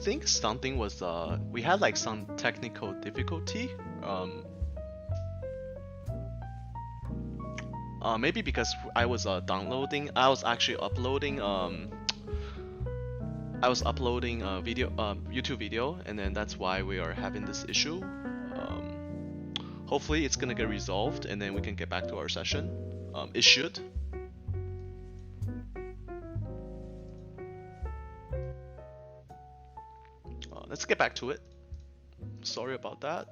think something was we had like some technical difficulty. Maybe because I was downloading, I was actually uploading a video, YouTube video, and then that's why we are having this issue. Hopefully it's gonna get resolved, and then we can get back to our session. It should. Let's get back to it. Sorry about that.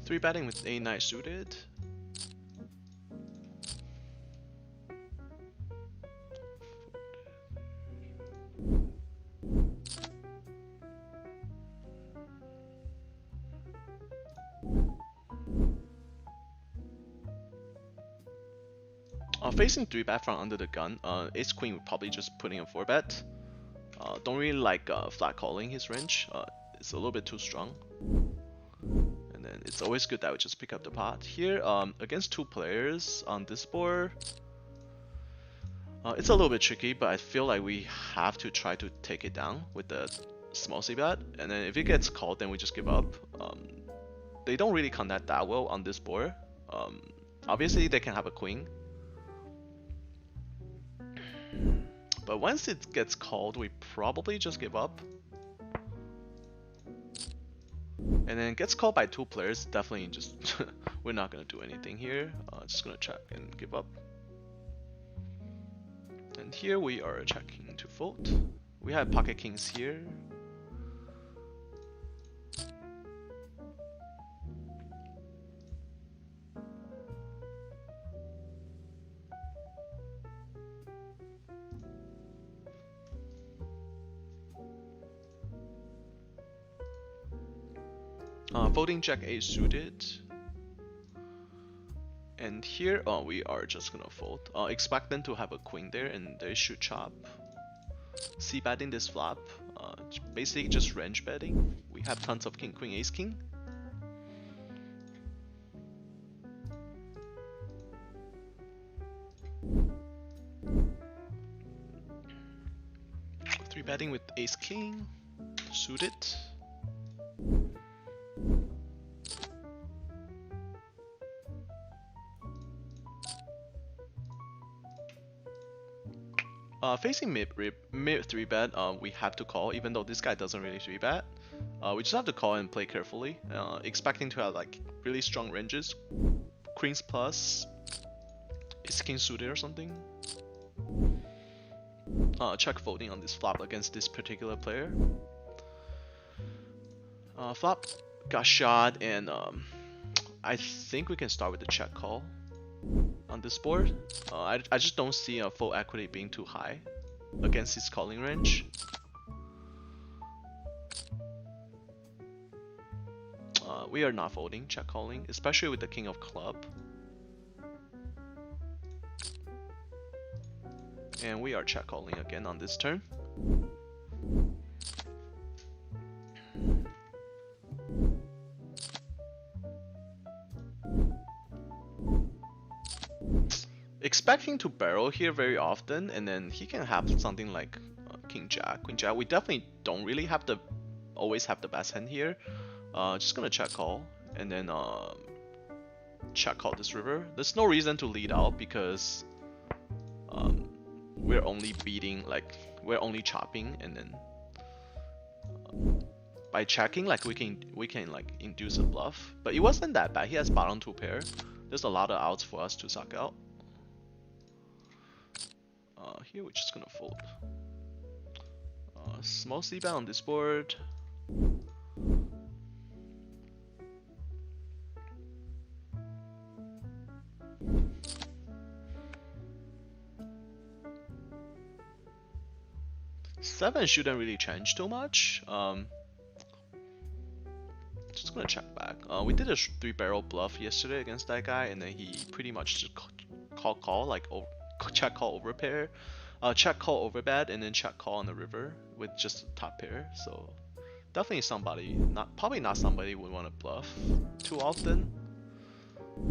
Three betting with A9 suited. Facing 3-bet from under the gun, Ace Queen would probably just putting a 4-bet. Don't really like flat calling his range. It's a little bit too strong. And then it's always good that we just pick up the pot. Here, against two players on this board, it's a little bit tricky, but I feel like we have to try to take it down with the small c-bet. And then if it gets called, then we just give up. They don't really connect that well on this board. Obviously, they can have a queen. But once it gets called, we probably just give up. And then gets called by two players, definitely just we're not gonna do anything here. Just gonna check and give up. And here we are checking to fold. We have pocket kings here. Folding jack 8 suited, and here we are just gonna fold. Expect them to have a queen there, and they should chop. C betting this flop, basically just range betting. We have tons of king, queen, ace, king. Three betting with ace, king suited. Facing mid 3-bet, we have to call, even though this guy doesn't really 3-bet. We just have to call and play carefully, expecting to have like really strong ranges, queens plus, ace king suited or something. Check folding on this flop against this particular player. Flop got shot, and I think we can start with the check call on this board. I just don't see a full equity being too high against his calling range. We are not folding, check calling, especially with the king of club. And we are check calling again on this turn. Expecting to barrel here very often, and then he can have something like king jack, queen jack. We definitely don't really have the always have the best hand here. Just gonna check call, and then check call this river. There's no reason to lead out because we're only beating, like we're only chopping, and then by checking, like we can like induce a bluff. But it wasn't that bad. He has bottom 2 pair. There's a lot of outs for us to suck out. Here we're just gonna fold. Small c-bet on this board. Seven shouldn't really change too much. Just gonna check back. We did a 3-barrel bluff yesterday against that guy, and then he pretty much just call like check call over pair. Check call over bet, and then check call on the river with just the top pair. So definitely somebody, probably not somebody we want to bluff too often.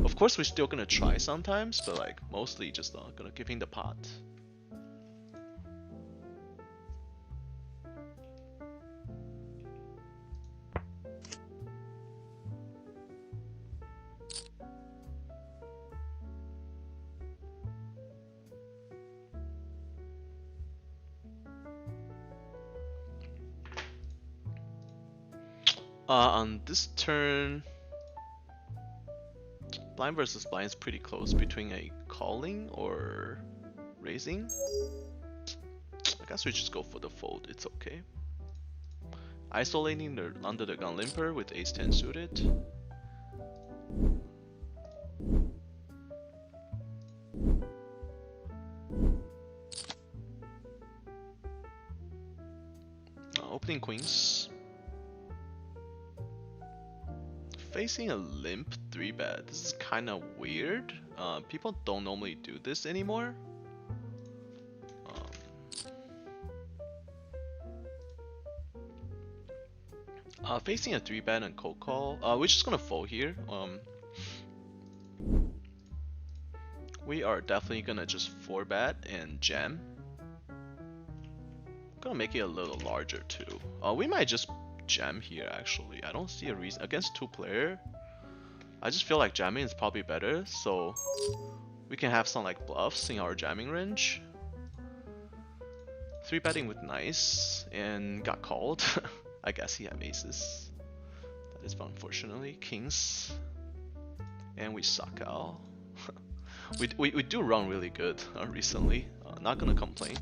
Of course, we're still gonna try sometimes, but like mostly just gonna give him the pot. On this turn, blind versus blind is pretty close between a calling or raising. I guess we just go for the fold, it's okay. Isolating the under the gun limper with ace-10 suited. Opening queens. Facing a limp 3-bet. This is kind of weird. People don't normally do this anymore. Facing a 3-bet and cold call. We're just gonna fold here. We are definitely gonna just 4-bet and jam. Gonna make it a little larger too. We might just jam here actually. I don't see a reason against 2-player. I just feel like jamming is probably better, so we can have some like bluffs in our jamming range. 3-betting with nice and got called. I guess he have aces. That is unfortunately kings, and we suck out. we do run really good recently. Not gonna complain.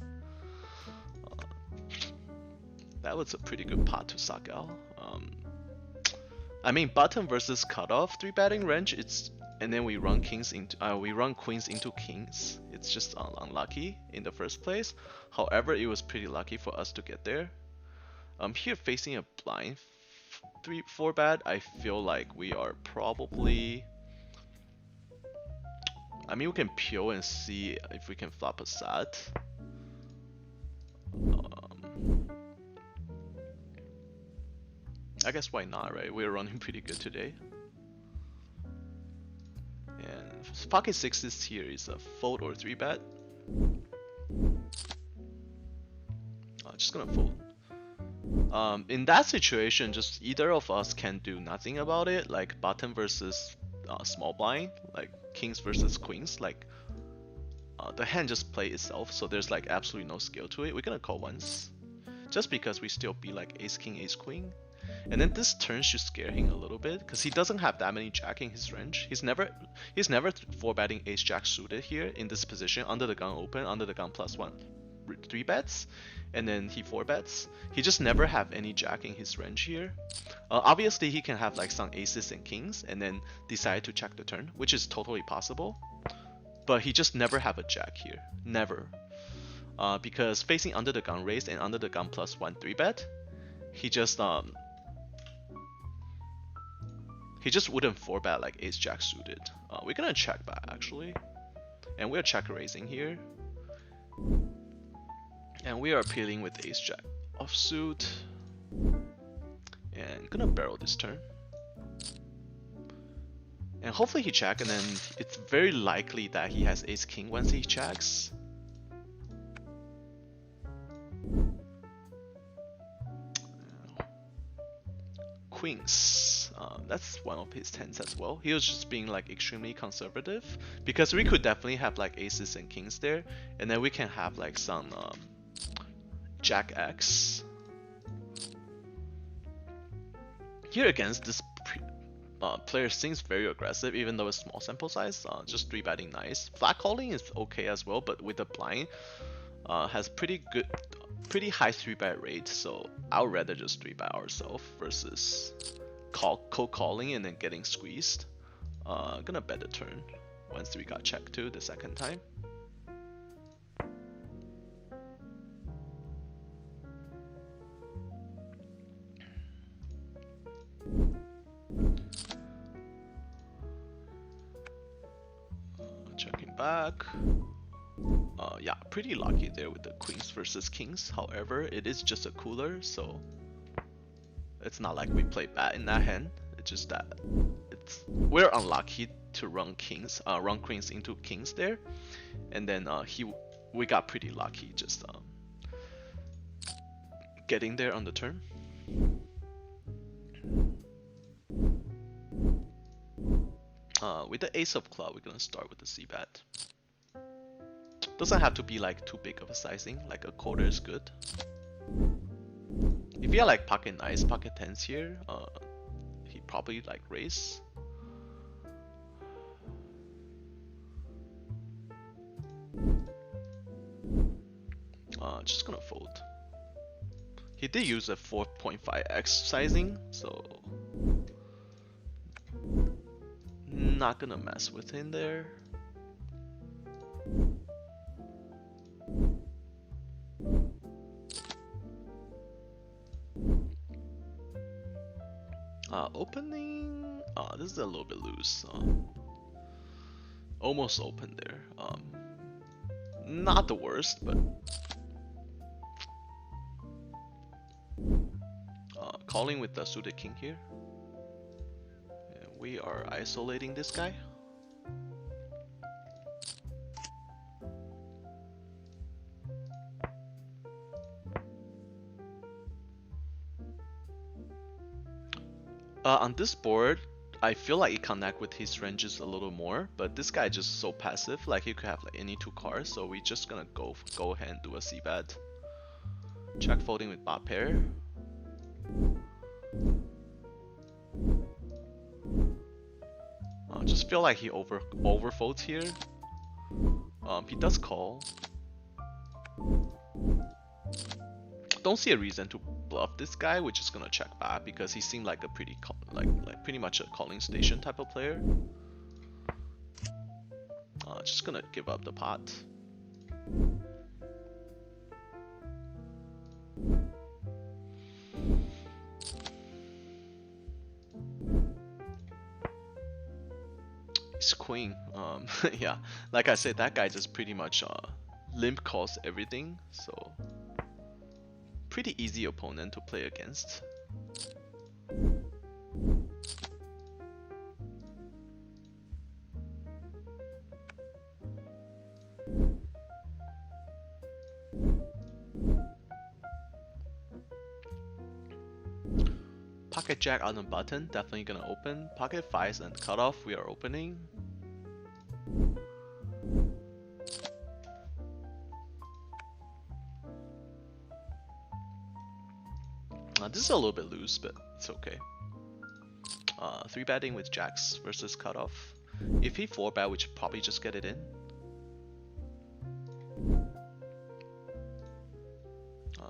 That was a pretty good pot to suck out. I mean, button versus cutoff 3-betting range. And then we run queens into kings. It's just unlucky in the first place. However, it was pretty lucky for us to get there. Here facing a blind 4-bet, I feel like we are probably. I mean, we can peel and see if we can flop a sat. I guess why not, right? We're running pretty good today. And pocket sixes here is a fold or 3-bet. Just gonna fold. In that situation, just either of us can do nothing about it, like button versus small blind, like kings versus queens, like the hand just play itself, so there's like absolutely no skill to it. We're gonna call once, just because we still be like ace king, ace queen. And then this turn should scare him a little bit, because he doesn't have that many jack in his range. He's never 4-betting ace jack suited here in this position, under the gun open, under the gun +1, 3-bets, and then he 4-bets. He just never have any jack in his range here. Obviously he can have like some aces and kings and then decide to check the turn, which is totally possible. But he just never have a jack here, never. Because facing under the gun raised and under the gun +1 3-bet, he just wouldn't 4-bet like ace jack suited. We're gonna check back actually, and we're check raising here, and we are appealing with ace jack offsuit, and gonna barrel this turn. And hopefully he check, and then it's very likely that he has ace king once he checks. Queens. That's one of his tens as well. He was just being like extremely conservative, because we could definitely have like aces and kings there, and then we can have like some jack X. Here against this player seems very aggressive, even though it's small sample size. Just 3-betting nice. Flat calling is okay as well, but with the blind has pretty high 3-bet rate, so I would rather just 3-bet ourselves versus cold calling and then getting squeezed. Gonna bet the turn once we got checked too the second time. Checking back. Yeah, pretty lucky there with the queens versus kings. However, it is just a cooler, so It's not like we play bad in that hand. It's just that we're unlucky to run queens into kings there, and then we got pretty lucky just getting there on the turn. With the ace of club, we're gonna start with the c-bet. Doesn't have to be like too big of a sizing, like a quarter is good. If you have like pocket nines, pocket tens here, he probably like raise. Just gonna fold. He did use a 4.5x sizing, so not gonna mess with him there. Opening. This is a little bit loose. Almost open there. Not the worst, but calling with the suited king here. And we are isolating this guy. On this board, I feel like it connect with his ranges a little more, but this guy just so passive, like he could have like any two cards, so we just gonna go ahead and do a c-bet. Check folding with bot pair. Just feel like he overfolds here. He does call. Don't see a reason to bluff this guy. We're just gonna check back because he seemed like a pretty pretty much a calling station type of player. Just gonna give up the pot. It's queen. Yeah, like I said, that guy just pretty much limp calls everything, so pretty easy opponent to play against. Pocket jack on the button, definitely gonna open. Pocket fives and cutoff, we are opening. This is a little bit loose, but it's okay. 3-betting with jacks versus cutoff. If he 4-bet, we should probably just get it in.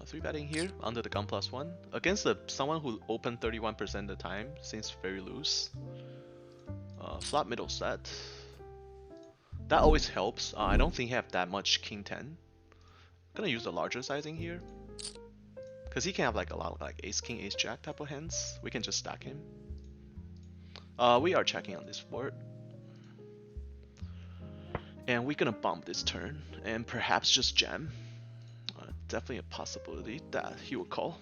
3-betting here under the gun +1 against someone who opened 31% of the time. Seems very loose. Flop middle set. That always helps. I don't think he have that much king 10. Gonna use the larger sizing here. Because he can have like a lot of like ace king, ace jack type of hands. We can just stack him. We are checking on this board. And we're gonna bump this turn and perhaps just jam. Definitely a possibility that he will call.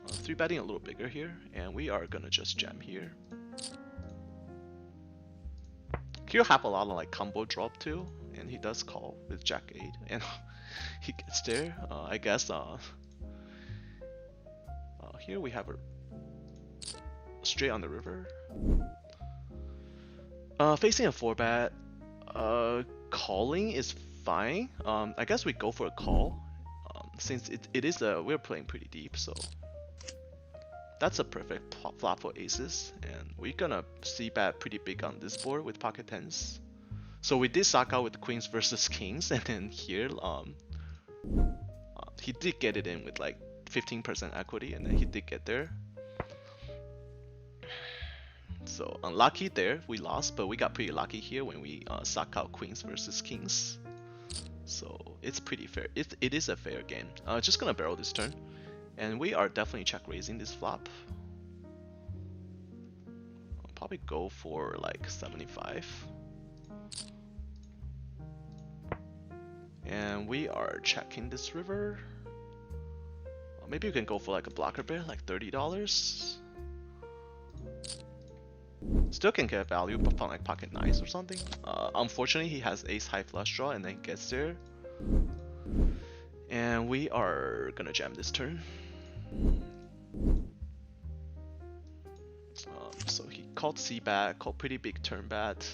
3-betting a little bigger here, and we are gonna just jam here. He'll have a lot of like combo drop too, and he does call with jack 8, and he gets there. I guess here we have a straight on the river. Facing a 4-bet, calling is fine. I guess we go for a call, since it is we're playing pretty deep, so that's a perfect flop for aces, and we're gonna c-bet pretty big on this board with pocket tens. So we did suck out with queens versus kings, and then here he did get it in with like 15% equity, and then he did get there. So unlucky there, we lost, but we got pretty lucky here when we suck out queens versus kings. So it's pretty fair. It is a fair game. Just gonna barrel this turn, and we are definitely check raising this flop. I'll probably go for like 75. And we are checking this river. Maybe you can go for like a blocker pair, like $30. Still can get value from like pocket nines or something. Unfortunately, he has ace high flush draw and then gets there. And we are gonna jam this turn. So he called C bet, called pretty big turn bet,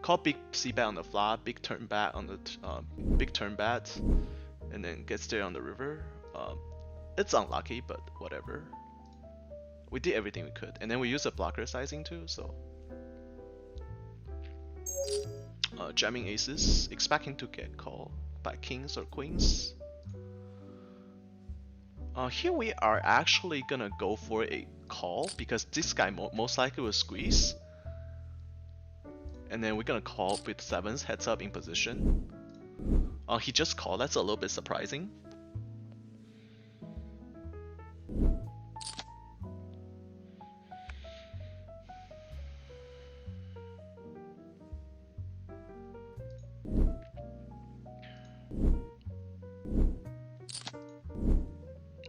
called big C bet on the flop, big turn bet on the big turn bet, and then gets there on the river. It's unlucky, but whatever. We did everything we could, and then we used a blocker sizing too. So jamming aces, expecting to get called by kings or queens. Here we are actually gonna go for a call because this guy most likely will squeeze, and then we're gonna call with sevens heads up in position. He just called. That's a little bit surprising.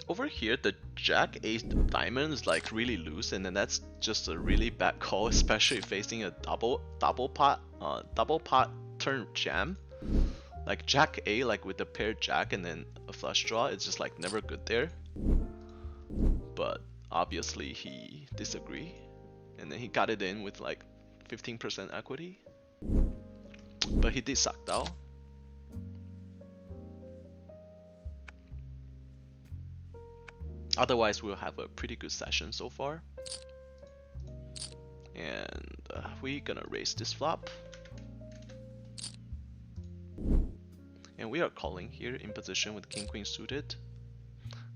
Over here, the jack ace diamond is like really loose, and then that's just a really bad call, especially facing a double pot turn jam. Like jack A, like with the paired jack and then a flush draw, it's just like never good there. But obviously he disagreed, and then he got it in with like 15% equity. But he did suck out. Otherwise, we'll have a pretty good session so far. And we're gonna raise this flop. And we are calling here in position with king queen suited.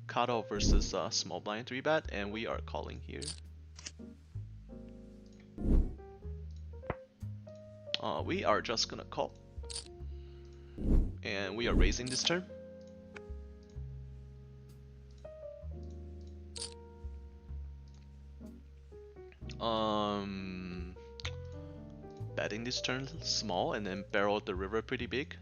Cutoff versus small blind 3-bet, and we are calling here. We are just gonna call. And we are raising this turn. Betting this turn small and then barrel the river pretty big.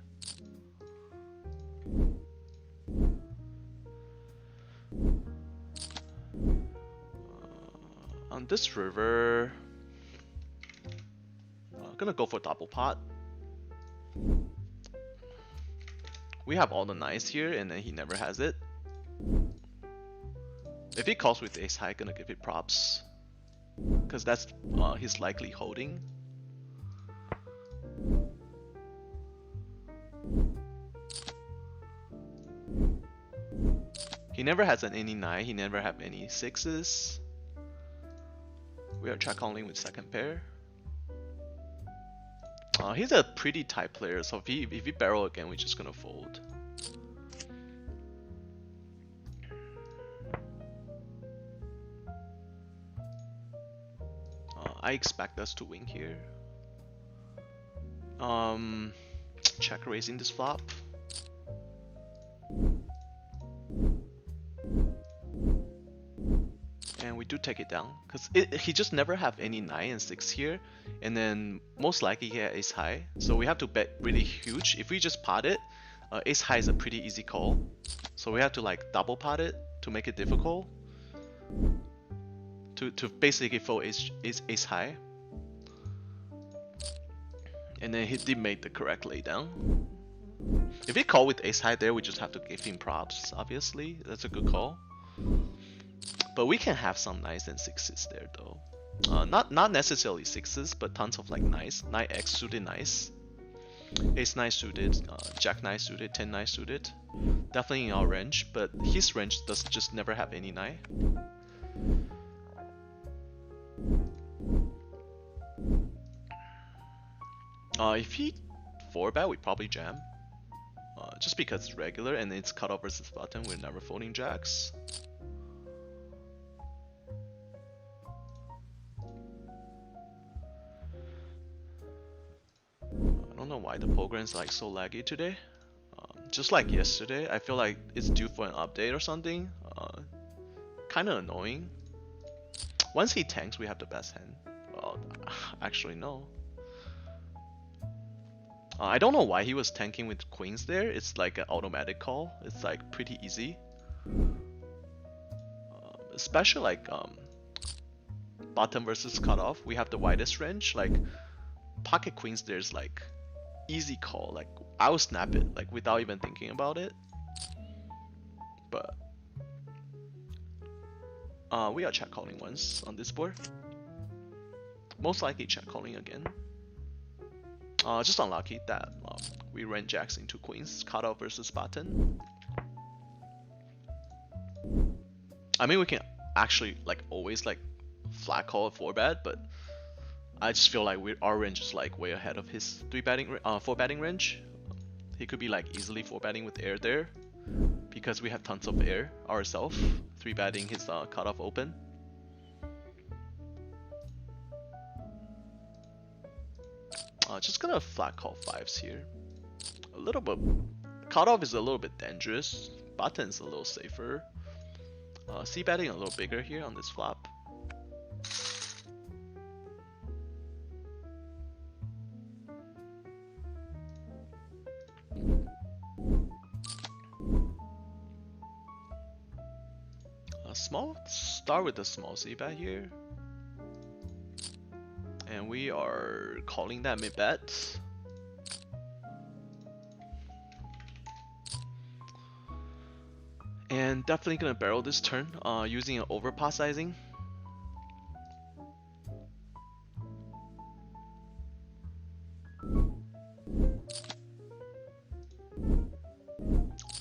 On this river, gonna go for double pot. We have all the nines here, and then he never has it. If he calls with ace high, gonna give it props, because that's he's likely holding. He never has any 9, he never have any 6s. We are check calling with second pair. He's a pretty tight player, so if he barrel again, we're just gonna fold. I expect us to win here. Check raising this flop. And we do take it down because he just never have any 9 and 6 here, and then most likely he has ace high, so we have to bet really huge. If we just pot it, ace high is a pretty easy call, so we have to like double pot it to make it difficult to basically fold ace high. And then he did make the correct laydown. If he call with ace high there, we just have to give him props, obviously. That's a good call. But we can have some 9s and 6s there though. Not necessarily 6s, but tons of like 9s. 9x suited nice. Ace 9 suited, Jack 9 suited, 10 9 suited. Definitely in our range, but his range does just never have any 9. If he 4-bet, we probably jam. Just because it's regular and it's cutoff versus button, we're never folding jacks. I don't know why the program's like so laggy today. Just like yesterday, I feel like it's due for an update or something. Kinda annoying. Once he tanks, we have the best hand. Well, actually no. I don't know why he was tanking with queens there. It's like an automatic call. It's like pretty easy. especially like bottom versus cutoff, we have the widest range. Like pocket queens, there's like easy call. Like I will snap it like without even thinking about it. But we are check calling once on this board. Most likely check calling again. Just unlucky that we ran jacks into queens, cutoff versus button. I mean, we can actually like always like flat call a 4-bet, but I just feel like our range is like way ahead of his 4-betting range. He could be like easily 4-betting with air there, because we have tons of air ourselves, 3-betting his cutoff open. Just gonna flat call 5s here. A little bit. Cutoff is a little bit dangerous. Button's a little safer. C-betting a little bigger here on this flop. Start with a small c-bet here. And we are calling that mid-bet. And definitely gonna barrel this turn using an overpass sizing.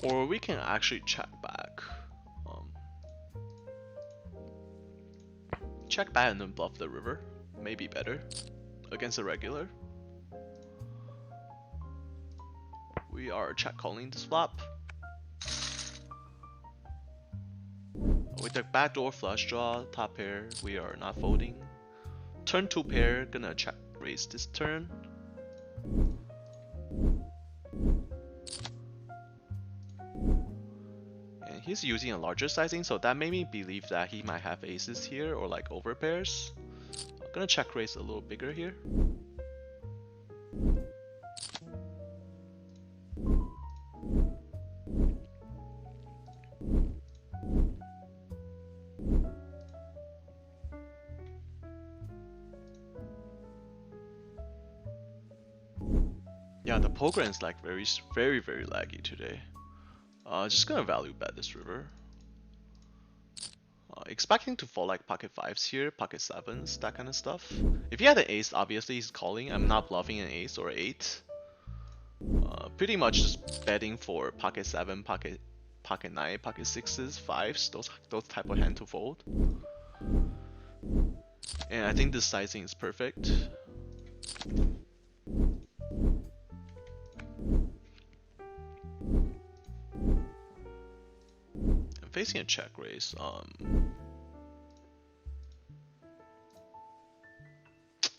Or we can actually check back. Check back and then bluff the river. Maybe better against a regular. We are check calling this flop. With the backdoor flush draw, top pair, we are not folding. Turn 2 pair, gonna check raise this turn. And he's using a larger sizing, so that made me believe that he might have aces here or like over pairs. I'm gonna check raise a little bigger here. Yeah, the program is like very laggy today. Just gonna value bet this river. Expecting to fall like pocket 5s here, pocket 7s, that kind of stuff. If he had an ace, obviously he's calling. I'm not bluffing an ace or 8. Pretty much just betting for pocket 7, pocket 9, pocket 6s, 5s, those type of hand to fold. And I think this sizing is perfect. Facing a check raise,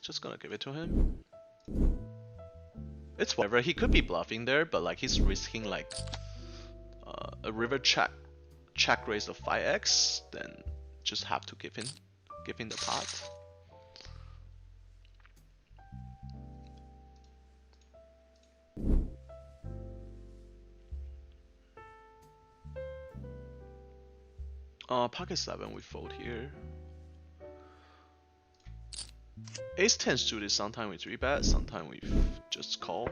just gonna give it to him. It's whatever, he could be bluffing there, but like he's risking like a river check raise of 5x, then just have to give in the pot. Pocket 7 we fold here. Ace 10 suited, sometimes we 3-bet, sometimes we just call.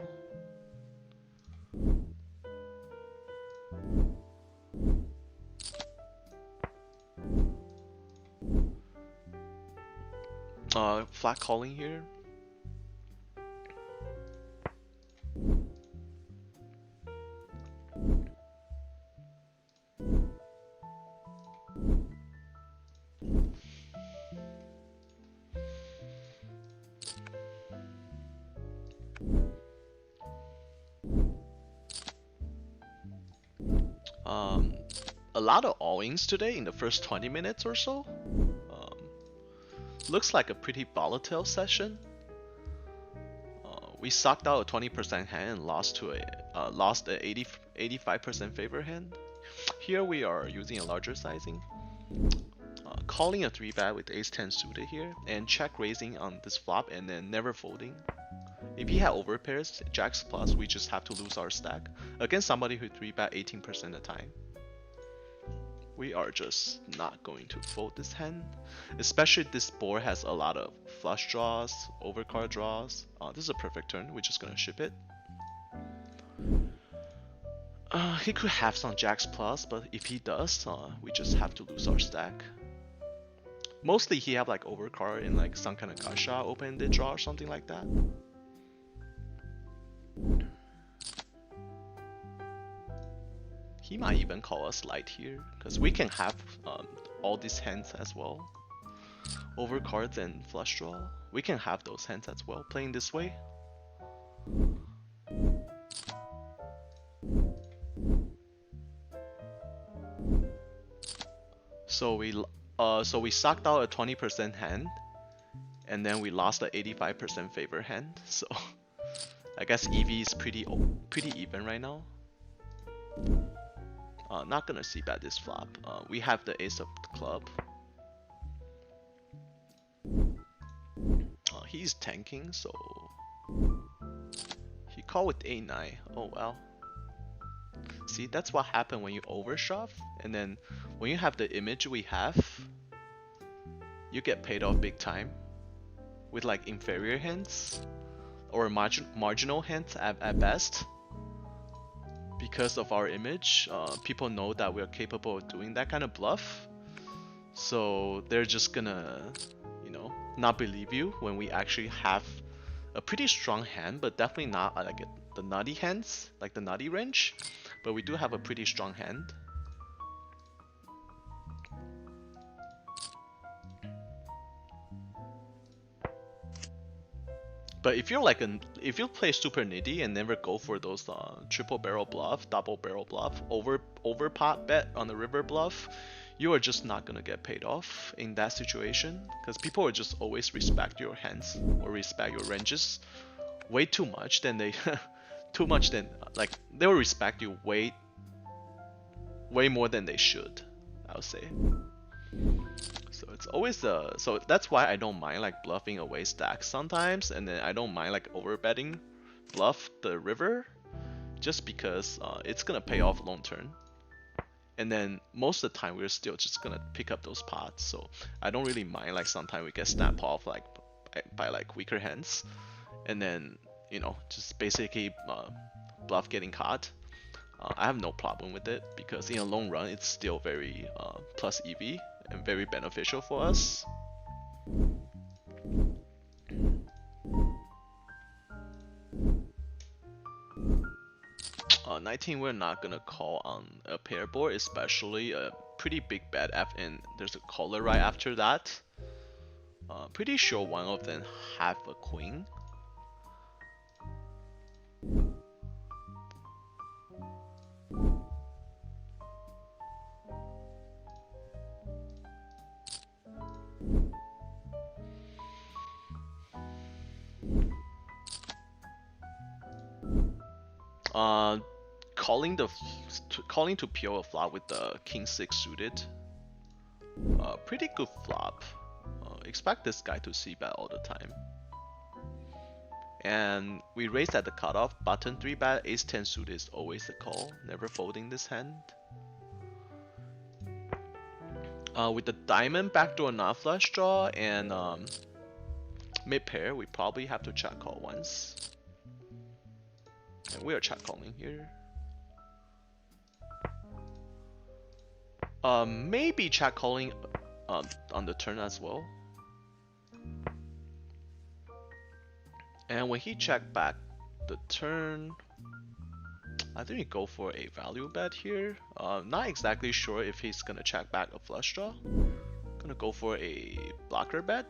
Flat calling here. A lot of all-ins today in the first 20 minutes or so. Looks like a pretty volatile session. We sucked out a 20% hand and lost to lost a 85% favor hand. Here we are using a larger sizing, calling a 3-bet with ace 10 suited here, and check raising on this flop and then never folding. If he had overpairs, jacks plus, we just have to lose our stack against somebody who 3-bet 18% of the time. We are just not going to fold this hand, especially this board has a lot of flush draws, overcard draws. This is a perfect turn. We're just gonna ship it. He could have some jacks plus, but if he does, we just have to lose our stack. Mostly he have like overcard and like some kind of gacha open-ended draw or something like that. He might even call us light here, because we can have all these hands as well. Overcards and flush draw. We can have those hands as well, playing this way. So we sucked out a 20% hand, and then we lost a 85% favor hand. So I guess EV is pretty even right now. Not gonna see bet this flop. We have the ace of club. He's tanking, so he called with a9. Oh well. See, that's what happened when you overshove, and then when you have the image we have, you get paid off big time with like inferior hands or marginal hands at best. Because of our image, people know that we are capable of doing that kind of bluff, so they're just gonna, you know, not believe you when we actually have a pretty strong hand, but definitely not like the nutty hands, like the nutty range. But we do have a pretty strong hand. But if you're like if you play super nitty and never go for those triple barrel bluff, double barrel bluff, over pot bet on the river bluff, you are just not gonna get paid off in that situation, because people will just always respect your hands or respect your ranges way too much. Then they like they will respect you way more than they should, I would say. So it's always so that's why I don't mind like bluffing away stacks sometimes, and then I don't mind like over betting bluff the river, just because it's gonna pay off long term. And then most of the time we're still just gonna pick up those pots, so I don't really mind like sometimes we get snapped off like by like weaker hands, and then, you know, just basically bluff getting caught. I have no problem with it, because in the long run it's still very plus EV and very beneficial for us. 19, we're not gonna call on a pair board, especially a pretty big bet and there's a caller right after that. Pretty sure one of them have a queen. Calling to PO a flop with the king 6 suited. Pretty good flop. Expect this guy to see bet all the time. And we raised at the cutoff. Button 3 bet, ace 10 suited is always the call. Never folding this hand. With the diamond backdoor not flush draw and mid pair, we probably have to check call once. And we are check calling here. Maybe check calling on the turn as well. And when he check back the turn, I think we go for a value bet here. Not exactly sure if he's gonna check back a flush draw. Gonna go for a blocker bet.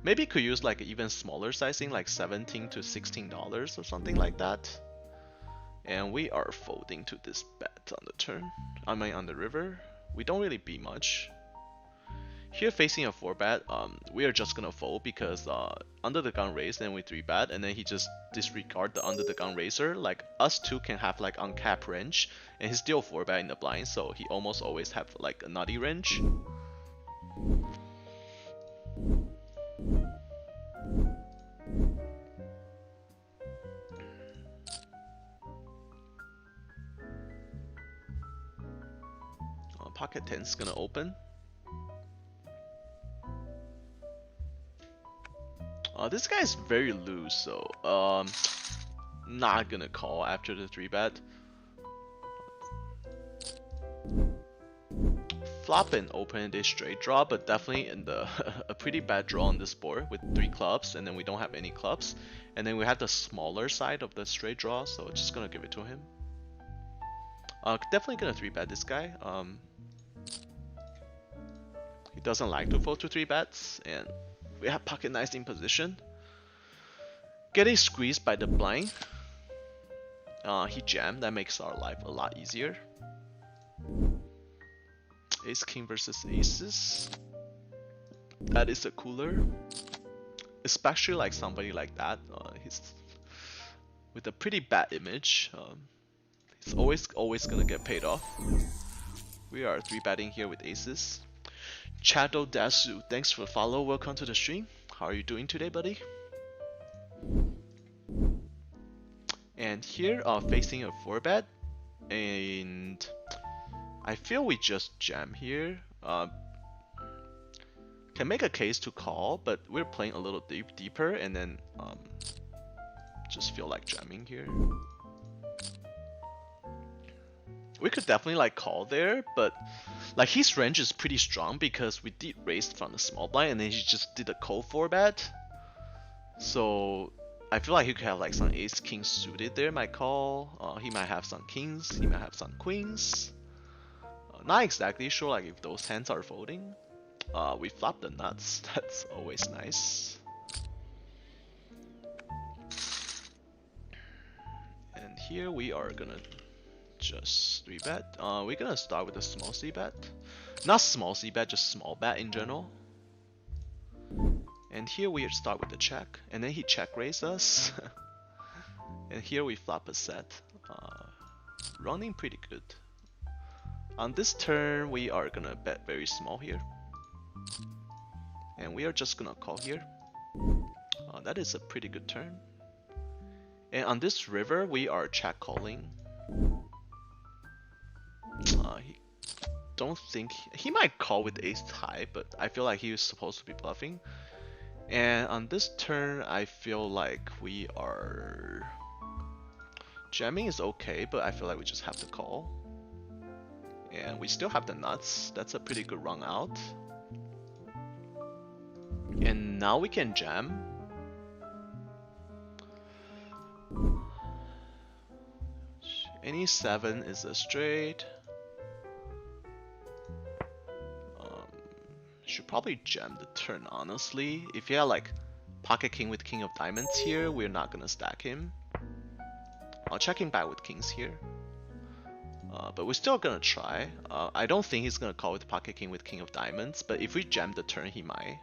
Maybe could use like even smaller sizing, like $17 to $16 or something like that. And we are folding to this bet on the turn. I mean on the river. We don't really beat much. Here facing a 4-bet, we are just gonna fold because under the gun raise, then we 3-bet, and then he just disregard the under the gun raiser. Like us two can have like uncapped range, and he's still 4-bet in the blind, so he almost always have like a nutty range. pocket 10 is gonna open. This guy is very loose, so not gonna call after the 3-bet. Flop and open a straight draw, but definitely in the a pretty bad draw on this board with 3 clubs, and then we don't have any clubs, and then we have the smaller side of the straight draw, so just gonna give it to him. Definitely gonna 3-bet this guy. He doesn't like to fold to 3-bets, and we have pocket 9s in position. Getting squeezed by the blind. He jammed, that makes our life a lot easier. Ace king versus aces. That is a cooler. Especially like somebody like that. He's with a pretty bad image. He's always gonna get paid off. We are 3-betting here with aces. Chado Dasu, thanks for the follow. Welcome to the stream. How are you doing today, buddy? And here, facing a 4-bet, and I feel we just jam here. Can make a case to call, but we're playing a little deeper, and then just feel like jamming here. We could definitely like call there, but like his range is pretty strong because we did raise from the small blind, and then he just did a cold 4-bet. So I feel like he could have like some ace king suited there, might call. He might have some kings, he might have some queens. Not exactly sure like if those hands are folding. We flop the nuts, that's always nice. And here we are gonna just 3-bet. We're gonna start with a small c-bet. Not small c-bet, just small bet in general. And here we start with the check, and then he check raise us. And here we flop a set. Running pretty good. On this turn, we are gonna bet very small here. And we are just gonna call here. That is a pretty good turn. And on this river, we are check calling. He don't think he might call with ace high, but I feel like he was supposed to be bluffing. And on this turn, I feel like we are jamming is okay, but I feel like we just have to call. And we still have the nuts. That's a pretty good run out. And now we can jam. Any 7 is a straight. Should probably jam the turn, honestly. If you have like pocket king with king of diamonds here, we're not gonna stack him. I'll check him back with kings here. But we're still gonna try. I don't think he's gonna call with pocket king with king of diamonds, but if we jam the turn, he might.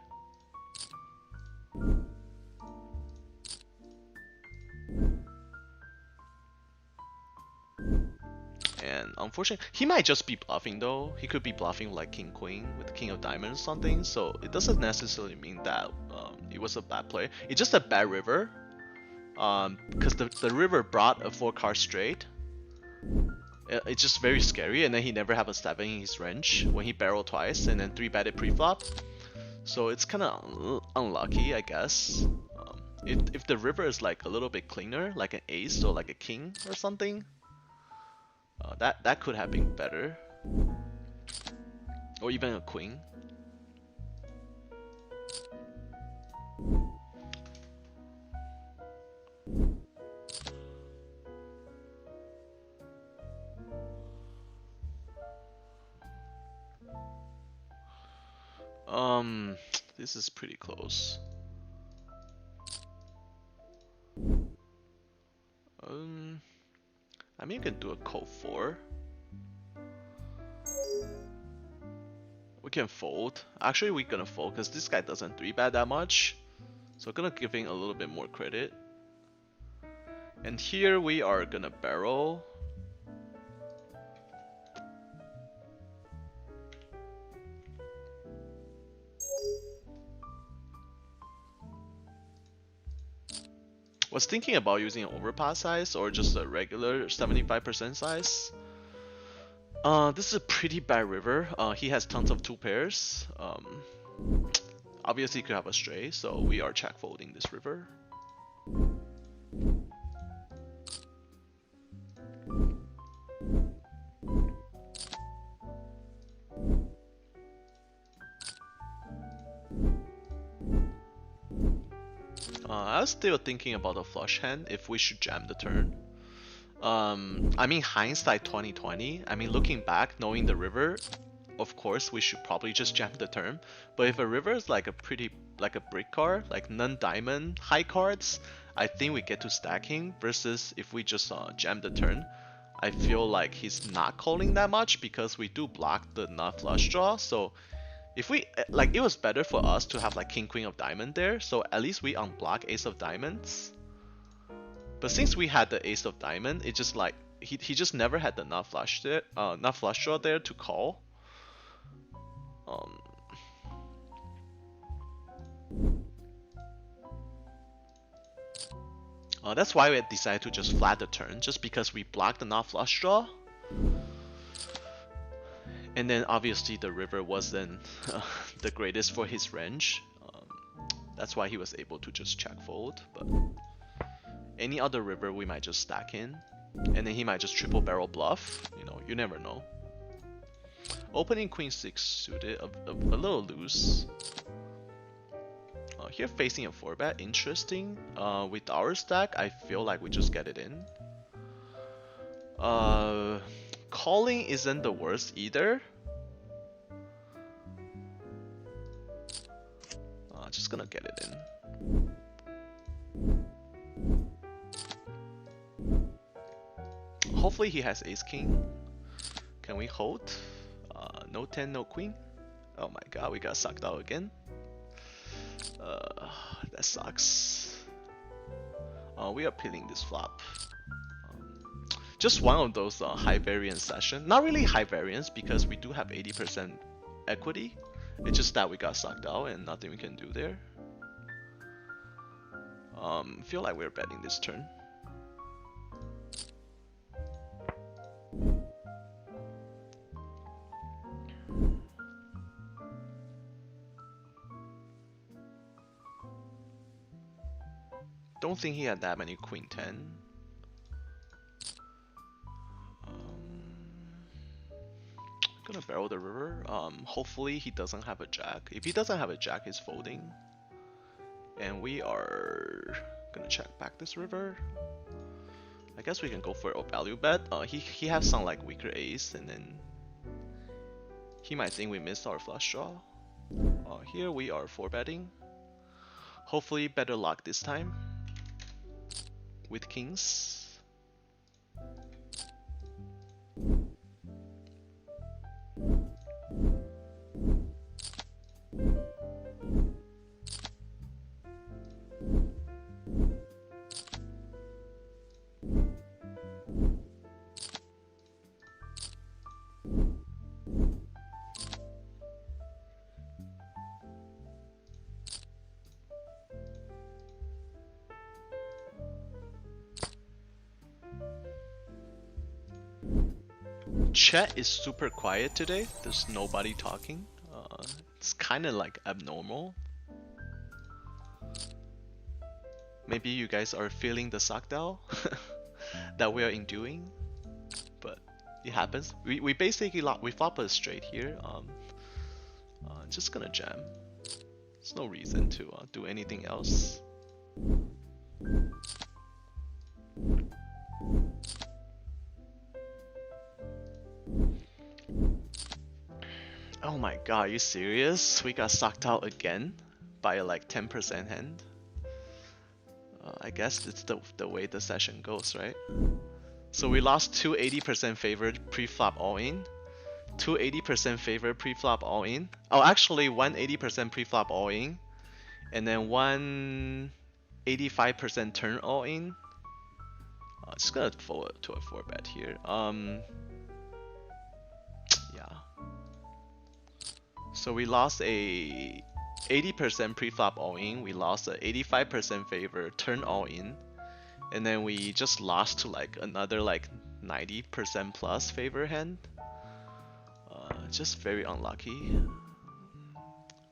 And unfortunately, he might just be bluffing though. He could be bluffing like king queen with king of diamonds or something. So it doesn't necessarily mean that it was a bad play. It's just a bad river. Because the river brought a 4-card straight. It's just very scary, and then he never have a 7 in his range when he barreled twice and then 3-betted pre-flop. So it's kind of unlucky, I guess. If the river is like a little bit cleaner, like an ace or like a king or something, that could have been better. Or even a queen. This is pretty close. I mean, you can do a cold 4. We can fold. Actually, we're gonna fold because this guy doesn't 3-bet that much. So we're gonna give him a little bit more credit. And here we are gonna barrel. Was thinking about using an overpass size or just a regular 75% size. This is a pretty bad river. He has tons of 2 pairs. Obviously he could have a stray, so we are check folding this river. I was still thinking about a flush hand if we should jam the turn. I mean, hindsight 2020. I mean, looking back, knowing the river, of course we should probably just jam the turn. But if a river is like a brick card, like non-diamond high cards, I think we get to stacking. Versus if we just jam the turn, I feel like he's not calling that much because we do block the not flush draw. So if we like, it was better for us to have like king queen of diamond there. So at least we unblock ace of diamonds. But since we had the ace of diamond, it just like he just never had the not flush there, not flush draw there to call. That's why we decided to just flat the turn, just because we blocked the not flush draw. And then obviously the river wasn't the greatest for his range. That's why he was able to just check fold. But any other river we might just stack in, and then he might just triple barrel bluff. You know, you never know. Opening queen 6 suited, a little loose. Here facing a 4-bet, interesting. With our stack, I feel like we just get it in. Calling isn't the worst either. Just gonna get it in. Hopefully he has ace king. Can we hold? No 10, no queen. Oh my god, we got sucked out again. That sucks. We are peeling this flop. Just one of those high variance sessions. Not really high variance because we do have 80% equity. It's just that we got sucked out and nothing we can do there. Feel like we're betting this turn. Don't think he had that many queen 10. Gonna barrel the river. Hopefully he doesn't have a jack. If he doesn't have a jack, he's folding. And we are gonna check back this river. I guess we can go for a value bet. He has some like weaker ace, and then he might think we missed our flush draw. Here we are 4-betting. Hopefully better luck this time with kings. Chat is super quiet today. There's nobody talking. It's kind of like abnormal. Maybe you guys are feeling the sucked out that we are enduring, but it happens. We basically we flop a straight here. Just gonna jam. There's no reason to do anything else. Oh my god, are you serious? We got sucked out again by like 10% hand. I guess it's the way the session goes, right? So we lost 2 80% favored pre-flop all-in, 2 80% favored pre-flop all-in. Oh, actually 1 80% pre-flop all-in, and then 1 85% turn all-in. Just gonna forward to a 4-bet here. Yeah. So we lost a 80% pre-flop all-in, we lost a 85% favor turn all-in, and then we just lost to like another like 90% plus favor hand. Just very unlucky.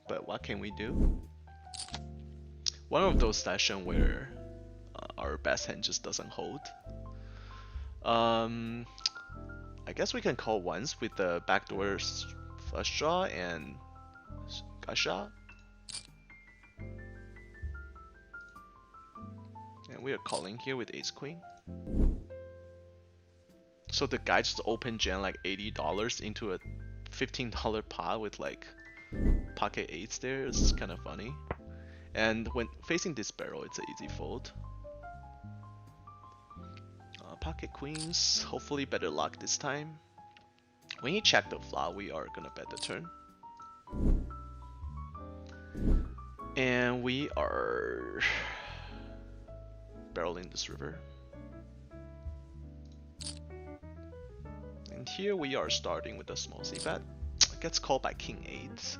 But what can we do? One of those sessions where our best hand just doesn't hold. I guess we can call once with the backdoor flush draw and gusha. And we are calling here with ace queen. So the guy just open jam like $80 into a $15 pot with like pocket eights there. It's kind of funny. And when facing this barrel, it's an easy fold. Pocket queens, hopefully better luck this time. When he check the flop, we are gonna bet the turn. And we are barreling this river. And here we are starting with a small c-bet. It gets called by king 8.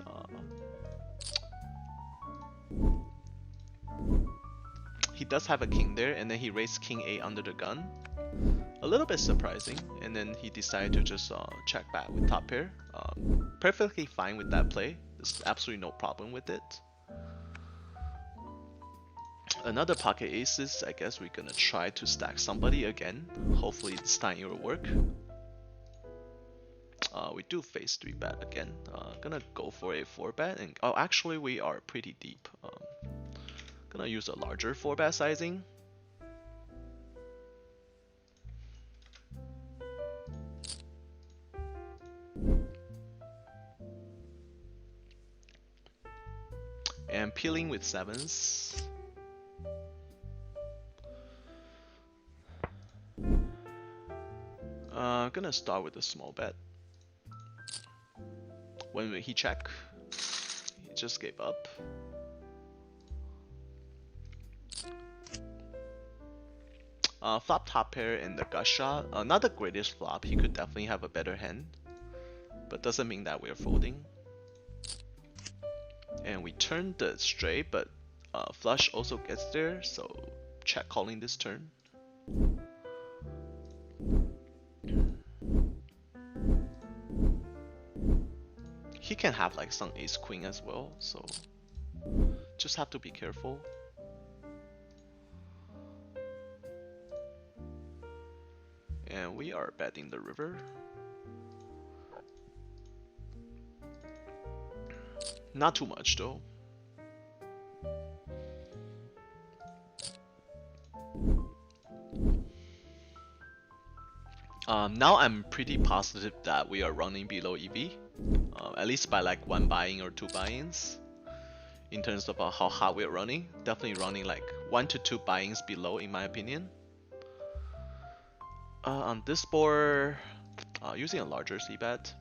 He does have a king there, and then he raised king 8 under the gun. A little bit surprising, and then he decided to just check back with top pair. Perfectly fine with that play. There's absolutely no problem with it. Another pocket aces. I guess we're gonna try to stack somebody again. Hopefully this time it will work. We do face 3 bet again. Gonna go for a 4 bet, and oh, actually we are pretty deep. Gonna use a larger 4 bet sizing. And peeling with 7s. Gonna start with a small bet. When he check, he just gave up. Flop top pair and the gusha. Not the greatest flop. He could definitely have a better hand, but doesn't mean that we're folding. And we turn the straight, but flush also gets there, so check calling this turn. He can have like some ace queen as well, so just have to be careful. And we are betting the river. Not too much though. Now I'm pretty positive that we are running below EV. At least by like 1 buy-in or 2 buy-ins. In terms of how hard we're running. Definitely running like 1 to 2 buy-ins below in my opinion. On this board, using a larger c-bet.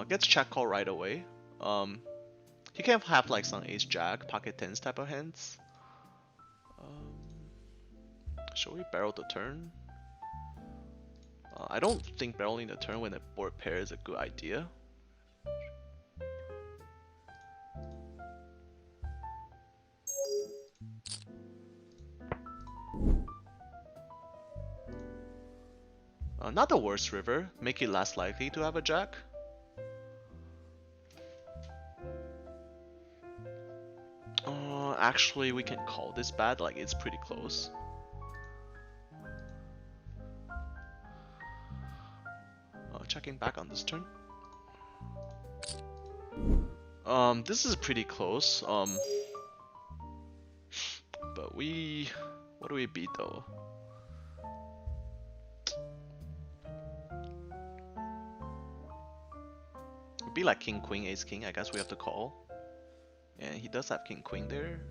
Gets check call right away. He can have like some ace jack, pocket 10s type of hands. Shall we barrel the turn? I don't think barreling the turn when the board pair is a good idea. Not the worst river, make it less likely to have a jack. Actually we can call this bad, like it's pretty close. Checking back on this turn. This is pretty close. But what do we beat though? It'd be like king queen ace king. I guess we have to call. And he does have king queen there.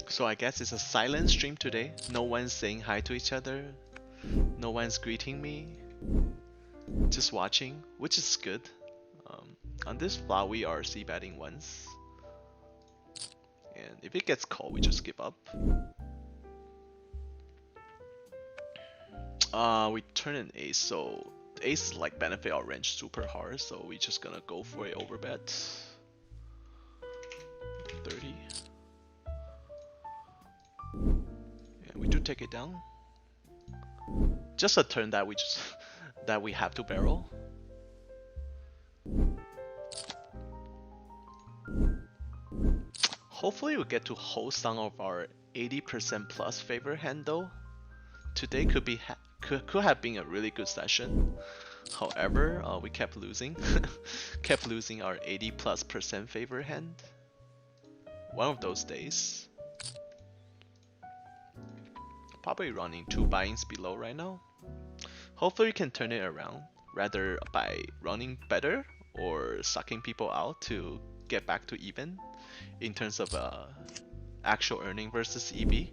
So I guess it's a silent stream today. No one's saying hi to each other. No one's greeting me. Just watching, which is good. On this flop we are c-betting once. And if it gets called, we just give up. We turn an ace, so ace like benefit our range super hard, so we just gonna go for a overbet. 30. And we do take it down. Just a turn that we have to barrel. Hopefully we get to hold some of our 80% plus favor hand though. Today could have been a really good session. However, we kept losing. Kept losing our 80+% favor hand. One of those days. Probably running 2 buy-ins below right now. Hopefully we can turn it around, rather by running better or sucking people out to get back to even in terms of actual earning versus EV.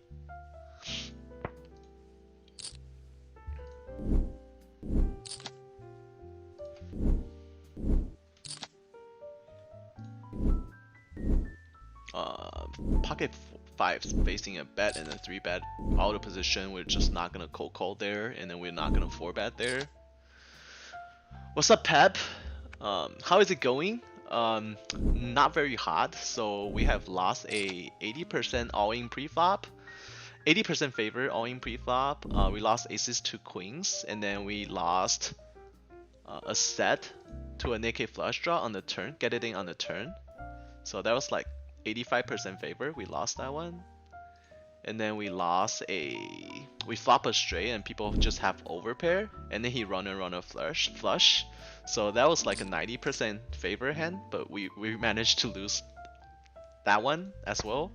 Pocket 5's facing a bet and a 3-bet out of position. We're just not gonna cold call there, and then we're not gonna 4-bet there. What's up, Pep? How is it going? Not very hot. So we have lost a 80% all-in pre-flop, 80% favor all-in pre-flop. We lost aces to queens, and then we lost a set to a naked flush draw on the turn. Get it in on the turn. So that was like 85% favor. We lost that one. And then we flop a straight and people just have overpair, and then he run a flush. So that was like a 90% favor hand, but we managed to lose that one as well.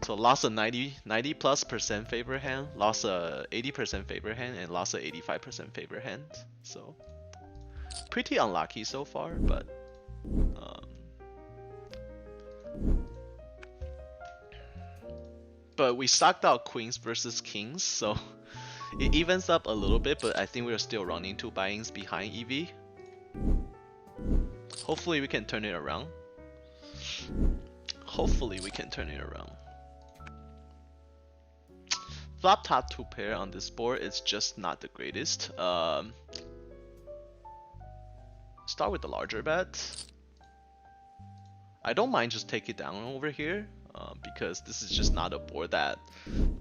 So lost a 90+% favor hand, lost a 80% favor hand, and lost a 85% favor hand. So pretty unlucky so far, but we sucked out queens versus kings, so it evens up a little bit, but I think we're still running 2 buy-ins behind EV. Hopefully we can turn it around. Hopefully we can turn it around. Flop top 2 pair on this board is just not the greatest. Start with the larger bet. I don't mind just take it down over here. Because this is just not a board that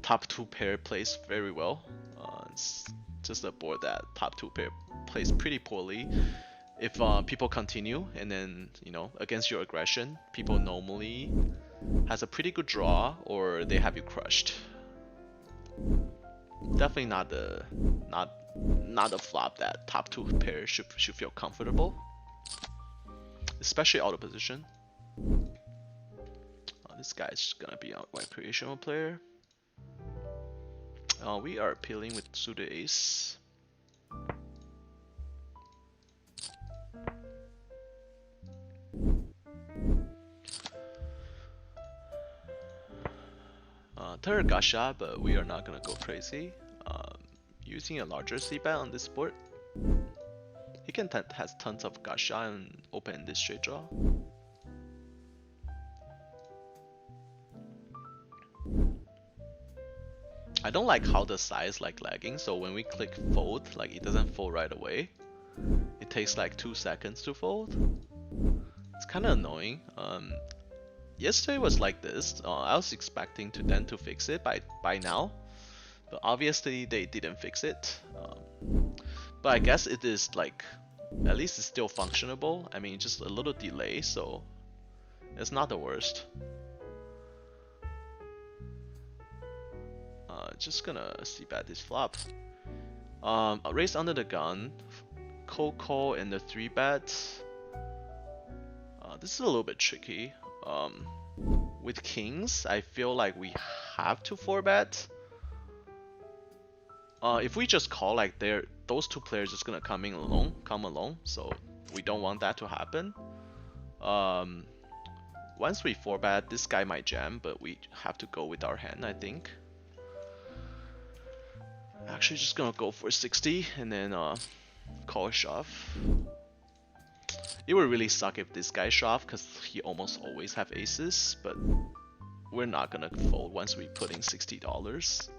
top 2 pair plays very well. It's just a board that top 2 pair plays pretty poorly. If people continue, and then against your aggression, people normally has a pretty good draw, or they have you crushed. Definitely not a flop that top 2 pair should feel comfortable, especially out of position. This guy's gonna be a recreational player. We are appealing with suited ace. Third gasha, but we are not gonna go crazy. Using a larger c-bet on this board. He has tons of gasha and open this straight draw. I don't like how the size like lagging, so when we click fold, like it doesn't fold right away. It takes like 2 seconds to fold. It's kind of annoying. Yesterday was like this. I was expecting them to fix it by now, but obviously they didn't fix it. But I guess it is like, at least it's still functionable. I mean, just a little delay, so it's not the worst. Just gonna c-bet this flop. Raise under the gun, cold call, and the 3-bet. This is a little bit tricky. With kings, I feel like we have to 4-bet. If we just call, like those 2 players just gonna come alone, so we don't want that to happen. Once we 4-bet, this guy might jam, but we have to go with our hand, I think. Actually, just gonna go for 60 and then call a shove. It would really suck if this guy shove, because he almost always have aces, but we're not gonna fold once we put in $60.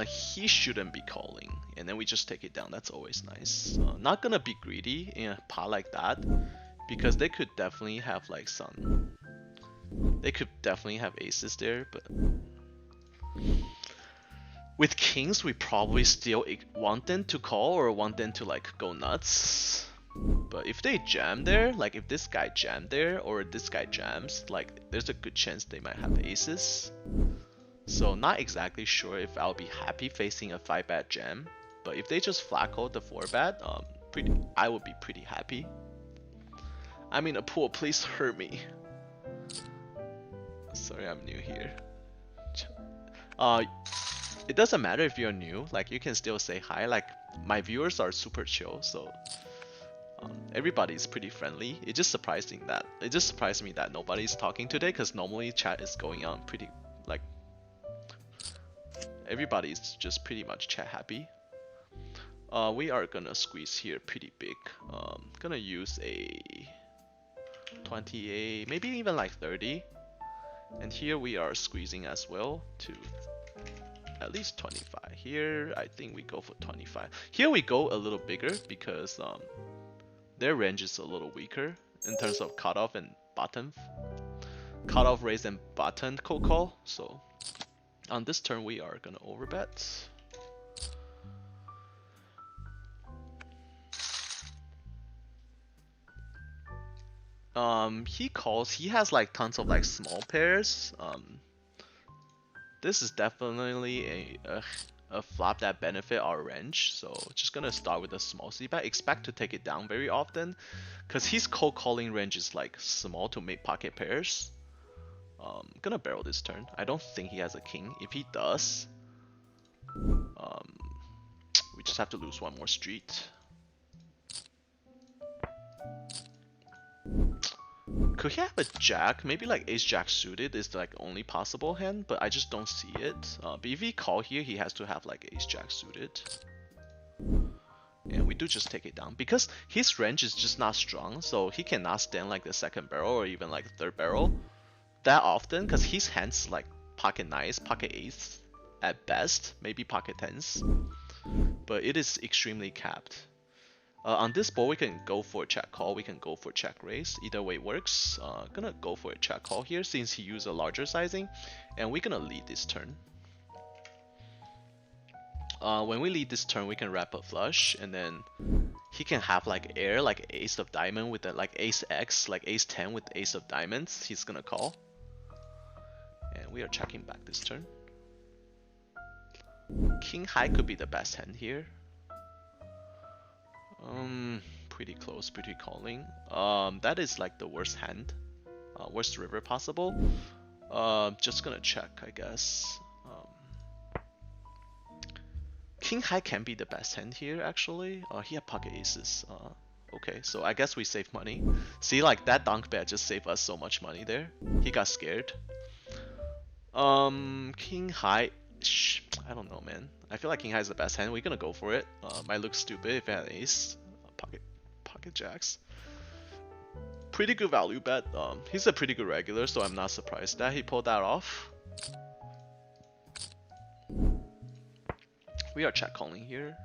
He shouldn't be calling, and then we just take it down. That's always nice. Not gonna be greedy in a pot like that, because they could definitely have like some. They could definitely have aces there, but with kings, we probably still want them to call or want them to like go nuts. But if they jam there, like if this guy jammed there or this guy jams, like there's a good chance they might have aces. So not exactly sure if I'll be happy facing a 5-bet jam, but if they just flat call the 4-bet, I would be pretty happy. I'm in a pool, please hurt me. Sorry, I'm new here. It doesn't matter if you're new, like you can still say hi. Like my viewers are super chill, so everybody's pretty friendly. It just surprised me that nobody's talking today, because normally chat is going on pretty like everybody's just pretty much chat happy. We are gonna squeeze here pretty big. Gonna use a 28, maybe even like 30. And here we are squeezing as well to at least 25. Here I think we go for 25. Here we go a little bigger because their range is a little weaker in terms of cutoff and button. Cutoff raise and button cold call. So on this turn we are gonna overbet. He calls, he has like tons of like small pairs. This is definitely a flop that benefit our range, so just gonna start with a small c-bet. Expect to take it down very often, because his cold calling range is like small to mid pocket pairs. Gonna barrel this turn. I don't think he has a king. If he does, we just have to lose one more street. Could he have a jack? Maybe like ace jack suited is like only possible hand, but I just don't see it. But if he call here, he has to have like ace jack suited. And we do just take it down because his range is just not strong, so he cannot stand like the second barrel or even like the third barrel that often, because his hands like pocket nines, pocket eights at best, maybe pocket tens, but it is extremely capped. On this board, we can go for a check call, we can go for check raise. Either way works. Gonna go for a check call here since he used a larger sizing, and we're gonna lead this turn. When we lead this turn, we can wrap a flush, and then he can have like air, like ace of diamond with like ace X, like ace 10 with ace of diamonds. He's gonna call, and we are checking back this turn. King high could be the best hand here. Pretty close, pretty calling. That is like the worst hand, worst river possible. Just gonna check, I guess. King high can be the best hand here, actually. He had pocket aces. Okay, so I guess we save money. See, like that donk bet just saved us so much money there. He got scared. King high. I don't know, man. I feel like king high is the best hand. We're gonna go for it. Might look stupid if it had ace. Pocket jacks. Pretty good value bet. He's a pretty good regular, so I'm not surprised that he pulled that off. We are check calling here.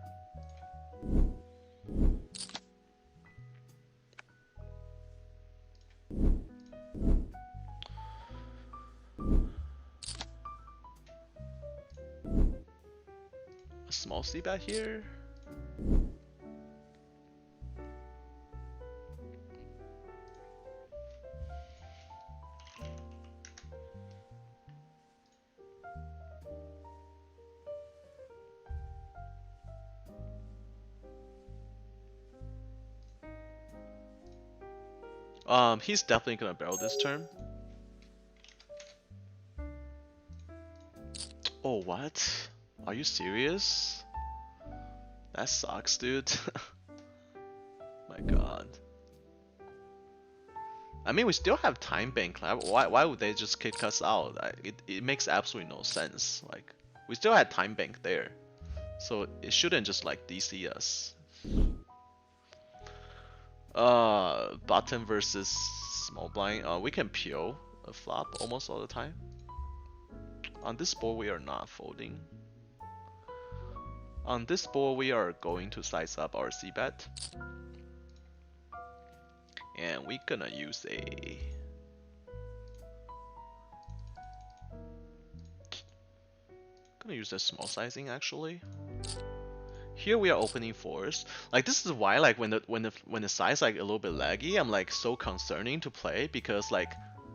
A small c-bet here. He's definitely gonna barrel this turn. Oh, what? Are you serious? That sucks, dude. My god. I mean, we still have time bank. Why would they just kick us out? It makes absolutely no sense. Like, we still had time bank there, so it shouldn't just like DC us. Button versus small blind. We can PO a flop almost all the time. On this board, we are not folding. On this board, we are going to size up our c-bet. And we're gonna use a... gonna use a small sizing actually. Here we are opening fours. Like this is why like when the size like a little bit laggy, I'm like so concerning to play because like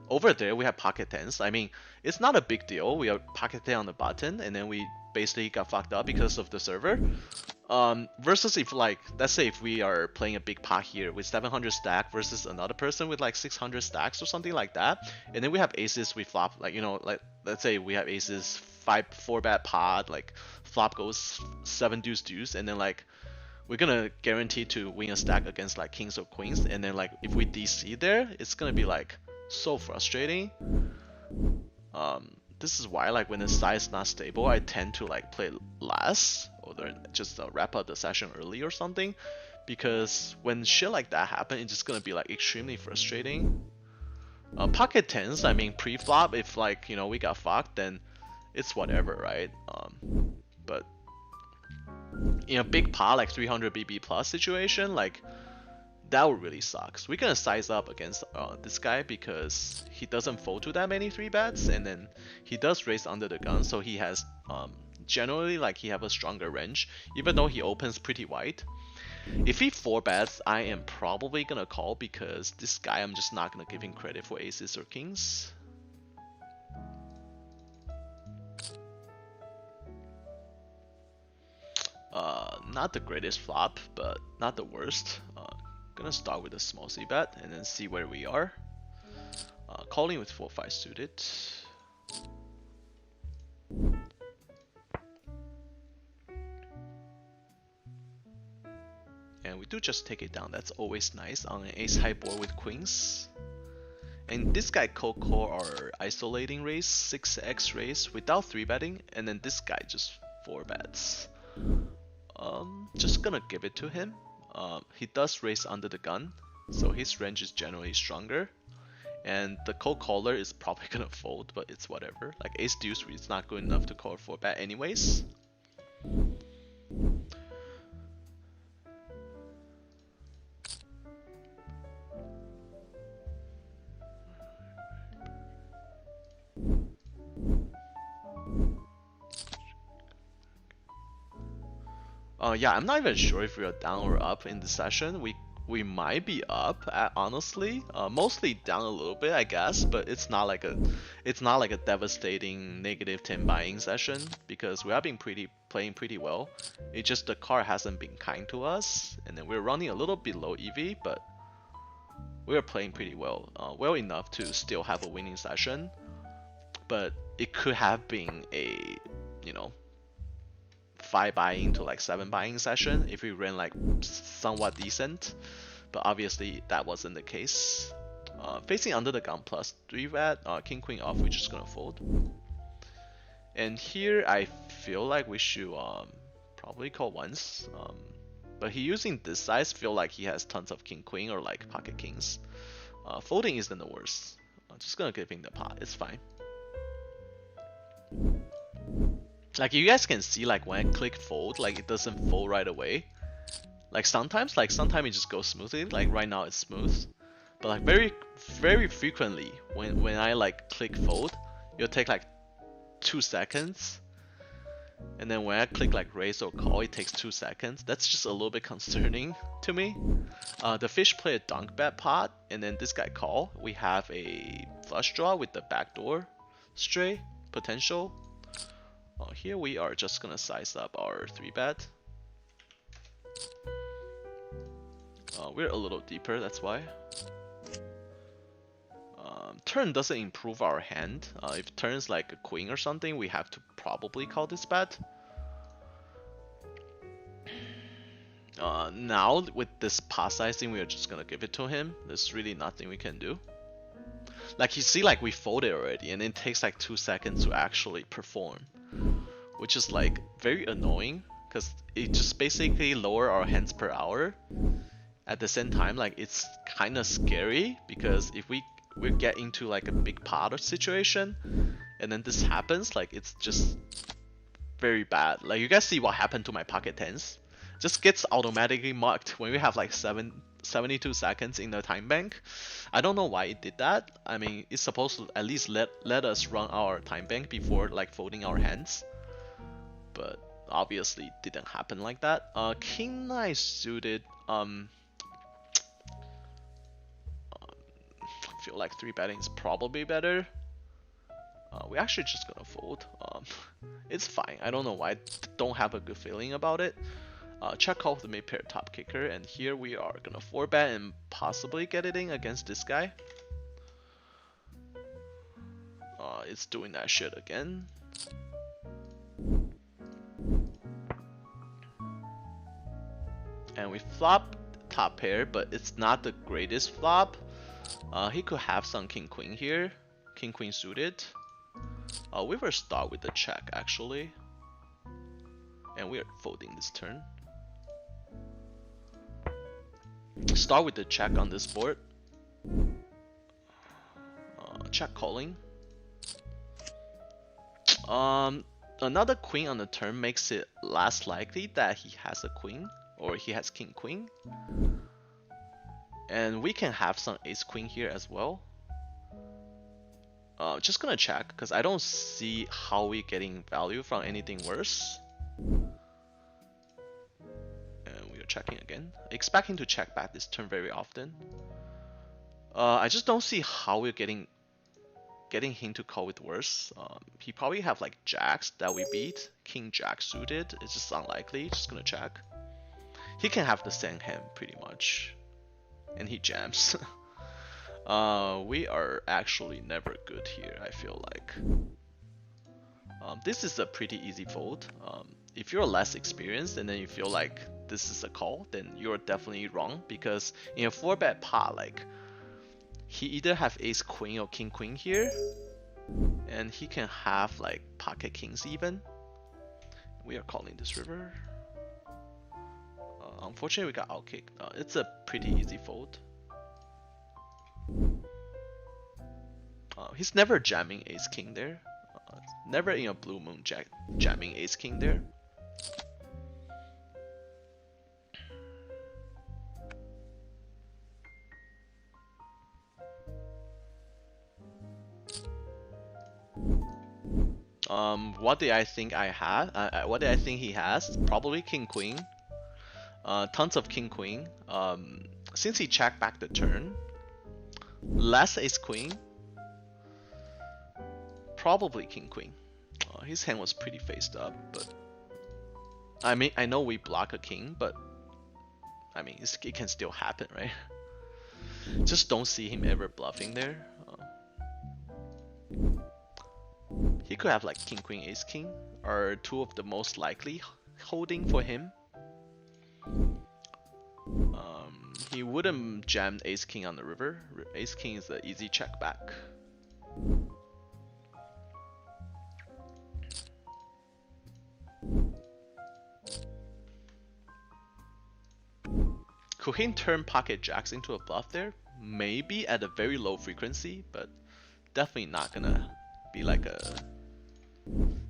over there we have pocket tens. I mean, it's not a big deal. We are pocket 10 on the button and then we basically got fucked up because of the server. Versus if like, let's say if we are playing a big pot here with 700 stack versus another person with like 600 stacks or something like that, and then we have aces, we flop, like, you know, like let's say we have aces 4-bet pot, like flop goes 7 deuce deuce, and then like we're gonna guarantee to win a stack against like kings or queens, and then like if we DC there, it's gonna be like so frustrating. This is why like when the size is not stable, I tend to like play less or just wrap up the session early or something, because when shit like that happen, it's just gonna be like extremely frustrating. Pocket tens, I mean pre-flop, if like, you know, we got fucked, then it's whatever, right? But in a big pot like 300 BB plus situation, like that would really suck. So we're gonna size up against this guy because he doesn't fold to that many 3-bets, and then he does raise under the gun, so he has generally like he have a stronger range, even though he opens pretty wide. If he 4-bets, I am probably gonna call because this guy I'm just not gonna give him credit for aces or kings. Not the greatest flop, but not the worst. Gonna start with a small c-bet and then see where we are. Calling with 4-5 suited. And we do just take it down. That's always nice on an ace high board with queens. And this guy cold call our isolating raise, 6x raise without 3-betting, and then this guy just 4-bets. Just gonna give it to him. He does raise under the gun, so his range is generally stronger. And the cold caller is probably gonna fold, but it's whatever. Like ace deuce is not good enough to call 4-bet anyways. Yeah, I'm not even sure if we are down or up in the session. We might be up, honestly. Mostly down a little bit, I guess, but it's not like a devastating -10 buying session because we have been playing pretty well. It's just the card hasn't been kind to us, and then we're running a little bit low EV, but we are playing pretty well, well enough to still have a winning session. But it could have been a, you know, 5 buying to like 7 buying session if we ran like somewhat decent, but obviously that wasn't the case. Facing under the gun plus 3-bet, king queen off, we're just gonna fold. And here I feel like we should probably call once, but he using this size, feel like he has tons of king queen or like pocket kings. Folding isn't the worst. I'm just gonna give him the pot, it's fine. Like you guys can see, like when I click fold, like it doesn't fold right away. Like sometimes it just goes smoothly. Like right now it's smooth, but like very frequently when I like click fold, it'll take like 2 seconds, and then when I click like raise or call, it takes 2 seconds. That's just a little bit concerning to me. The fish play a dunk bet pot, and then this guy call. We have a flush draw with the backdoor straight potential. Here we are just gonna size up our 3-bet. We're a little deeper, that's why. Turn doesn't improve our hand. If turns like a queen or something, we have to probably call this bet. Now with this pot sizing, we are just gonna give it to him. There's really nothing we can do. Like you see, like we folded already, and it takes like 2 seconds to actually perform, which is like very annoying because it just basically lower our hands per hour. At the same time, like it's kind of scary because if we get into like a big pot situation and then this happens, like it's just very bad. Like you guys see what happened to my pocket tens. Just gets automatically marked when we have like 72 seconds in the time bank. I don't know why it did that. I mean, it's supposed to at least let us run our time bank before like folding our hands. But obviously it didn't happen like that. King 9 suited. I feel like 3-betting is probably better. We're actually just gonna fold. It's fine. I don't know why I don't have a good feeling about it. Check call with the mid pair top kicker, and here we are gonna 4-bet and possibly get it in against this guy. It's doing that shit again. And we flop top pair, but it's not the greatest flop. He could have some king queen here, king queen suited. We were start with the check actually, and we are folding this turn. Start with the check on this board. Check calling. Another queen on the turn makes it less likely that he has a queen or he has king queen. And we can have some ace queen here as well. Just gonna check because I don't see how we getting value from anything worse. And we are checking again, expecting to check back this turn very often. I just don't see how we're getting him to call with worse. He probably have like jacks that we beat, king jack suited. It's just unlikely. Just gonna check. He can have the same hand pretty much, and he jams. We are actually never good here, I feel like. This is a pretty easy fold. If you're less experienced and then you feel like this is a call, then you're definitely wrong, because in a 4-bet pot, like, he either have ace queen or king queen here, and he can have like pocket kings even. We are calling this river. Unfortunately, we got outkicked. It's a pretty easy fold. He's never jamming ace king there. Never in a blue moon jamming ace king there. What did I think I had? What did I think he has? Probably king queen. Tons of king queen. Since he checked back the turn, less ace queen. Probably king queen. His hand was pretty faced up, but I mean, I know we block a king, but I mean, it can still happen, right? Just don't see him ever bluffing there. He could have like king queen ace king, are two of the most likely holding for him. He wouldn't jam ace king on the river. Ace king is an easy check back. Could he turn pocket jacks into a bluff there? Maybe at a very low frequency, but definitely not gonna be like a...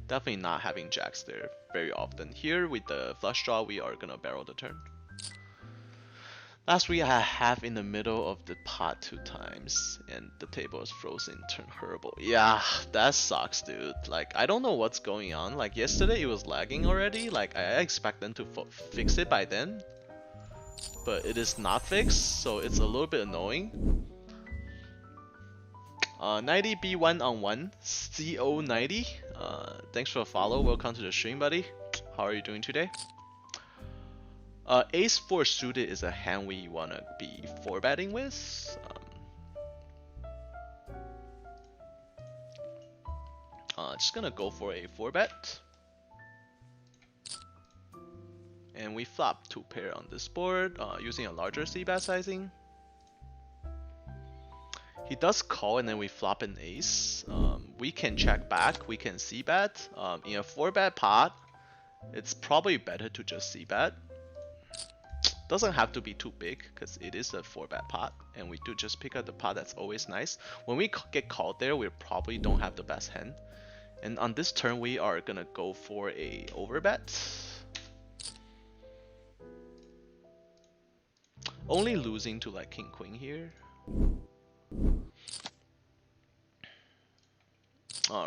Definitely not having jacks there very often. Here with the flush draw, we are gonna barrel the turn. Last week I have in the middle of the pot 2 times, and the table is frozen, turn horrible. Yeah, that sucks, dude. Like, I don't know what's going on. Like, yesterday it was lagging already. Like, I expect them to fix it by then, but it is not fixed, so it's a little bit annoying. 90 B1 on 1, CO90. Thanks for the follow. Welcome to the stream, buddy. How are you doing today? Ace 4 suited is a hand we wanna be 4-betting with. Just gonna go for a 4-bet. And we flop 2 pair on this board using a larger c-bet sizing. He does call and then we flop an ace. We can check back, we can c-bet. In a 4-bet pot, it's probably better to just c-bet. Doesn't have to be too big because it is a 4-bet pot, and we do just pick up the pot. That's always nice. When we get called there, we probably don't have the best hand, And on this turn, we are gonna go for a overbet. Only losing to like king queen here.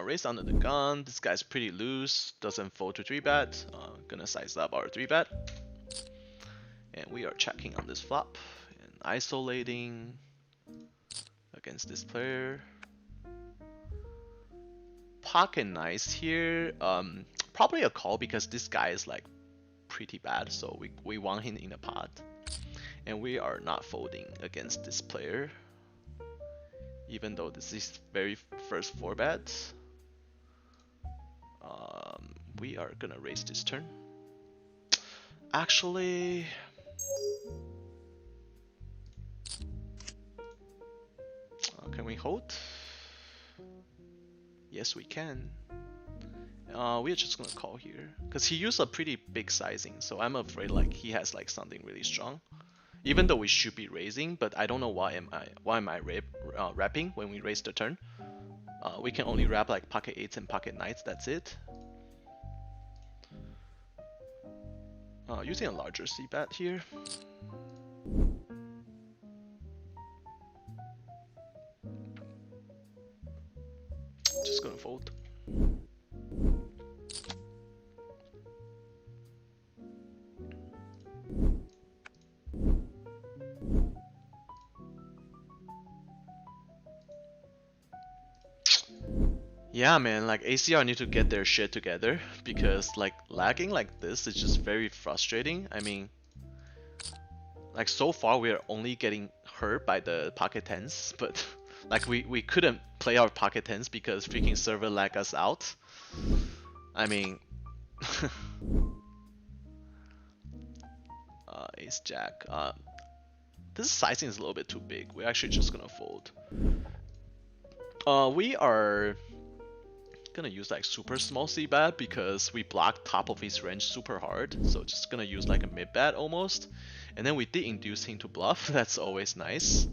Raise under the gun. This guy's pretty loose. Doesn't fold to 3-bet. Gonna size up our 3-bet. And we are checking on this flop and isolating against this player. Pocket nice here. Probably a call because this guy is like pretty bad, so we want him in the pot. And we are not folding against this player, even though this is very first 4-bet. We are gonna raise this turn. Actually, can we hold? Yes, we can. We're just gonna call here because he used a pretty big sizing, so I'm afraid like he has like something really strong. Even though we should be raising, but I don't know why am I wrapping when we raise the turn. We can only wrap like pocket 8s and pocket 9s. That's it. Using a larger c-bet here. Just gonna fold. Yeah, man, like ACR need to get their shit together because like lagging like this is just very frustrating. I mean, like so far we are only getting hurt by the pocket 10s, but like we couldn't play our pocket 10s because freaking server lagged us out. I mean, ace jack. This sizing is a little bit too big. We're actually just gonna fold. We are gonna use like super small c-bet because we blocked top of his range super hard, so just gonna use like a mid-bet almost, and then we did induce him to bluff. That's always nice.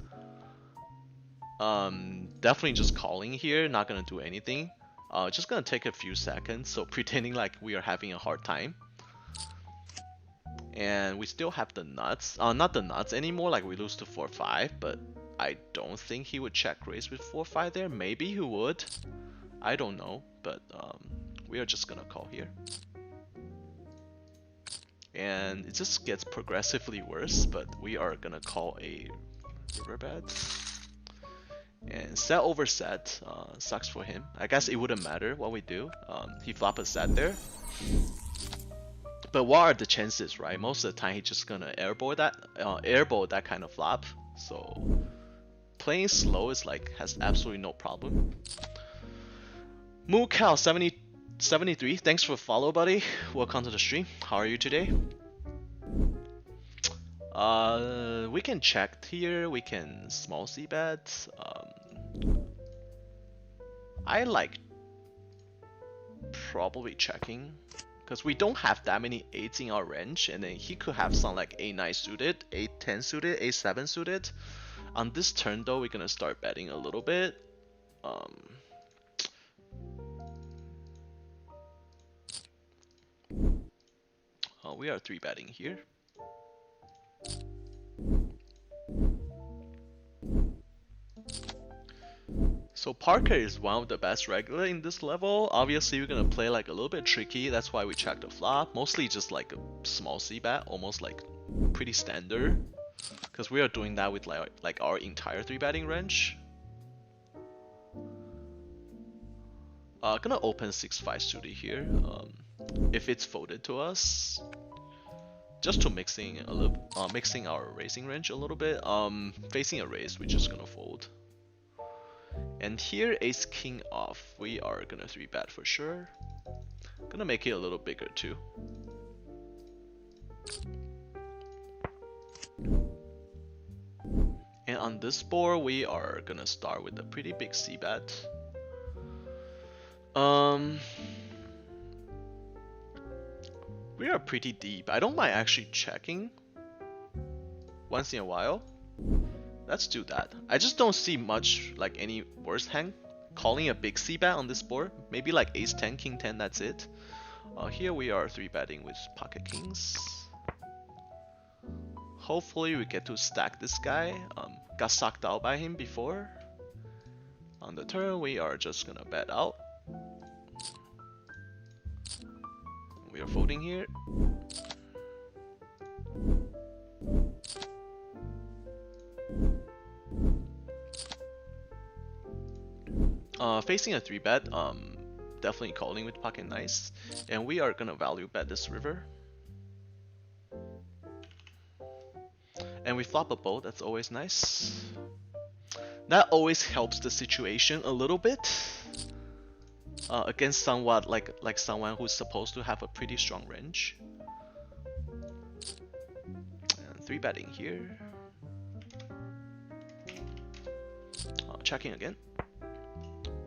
Definitely just calling here, not gonna do anything. Just gonna take a few seconds, so pretending like we are having a hard time. And we still have the nuts, not the nuts anymore, like we lose to 4-5, but I don't think he would check raise with 4-5 there. Maybe he would, I don't know, but we are just gonna call here. And it just gets progressively worse, but we are gonna call a river bet. And set over set, sucks for him. I guess it wouldn't matter what we do. He flop a set there. But what are the chances, right? Most of the time he's just gonna airball that kind of flop. So playing slow is like has absolutely no problem. Moocow 73, thanks for follow, buddy. Welcome to the stream. How are you today? We can check here. We can small c-bet. I like probably checking because we don't have that many 8s in our range, and then he could have some like a9 suited, a10 suited, a7 suited. On this turn though, we're gonna start betting a little bit. We are 3-betting here. So Parker is one of the best regular in this level. Obviously we're gonna play like a little bit tricky, that's why we check the flop. Mostly just like a small c-bet, almost like pretty standard. Because we are doing that with like our entire 3-betting range. Gonna open 6-5 suited here. If it's folded to us, just to mixing a little, mixing our raising range a little bit. Facing a raise, we're just gonna fold. And here ace king off, we are gonna 3-bet for sure. Gonna make it a little bigger too. And on this board, we are gonna start with a pretty big c-bet. We are pretty deep. I don't mind actually checking once in a while. Let's do that. I just don't see much like any worse hand calling a big c-bet on this board. Maybe like ace 10, king 10, that's it. Here we are 3-betting with pocket kings. Hopefully we get to stack this guy. Got sucked out by him before. On the turn, we are just gonna bet out. We are folding here. Facing a 3-bet, definitely calling with pocket nice, and we are gonna value bet this river. And we flop a boat, that's always nice. That always helps the situation a little bit against somewhat like someone who's supposed to have a pretty strong range. And 3-betting here. Checking again.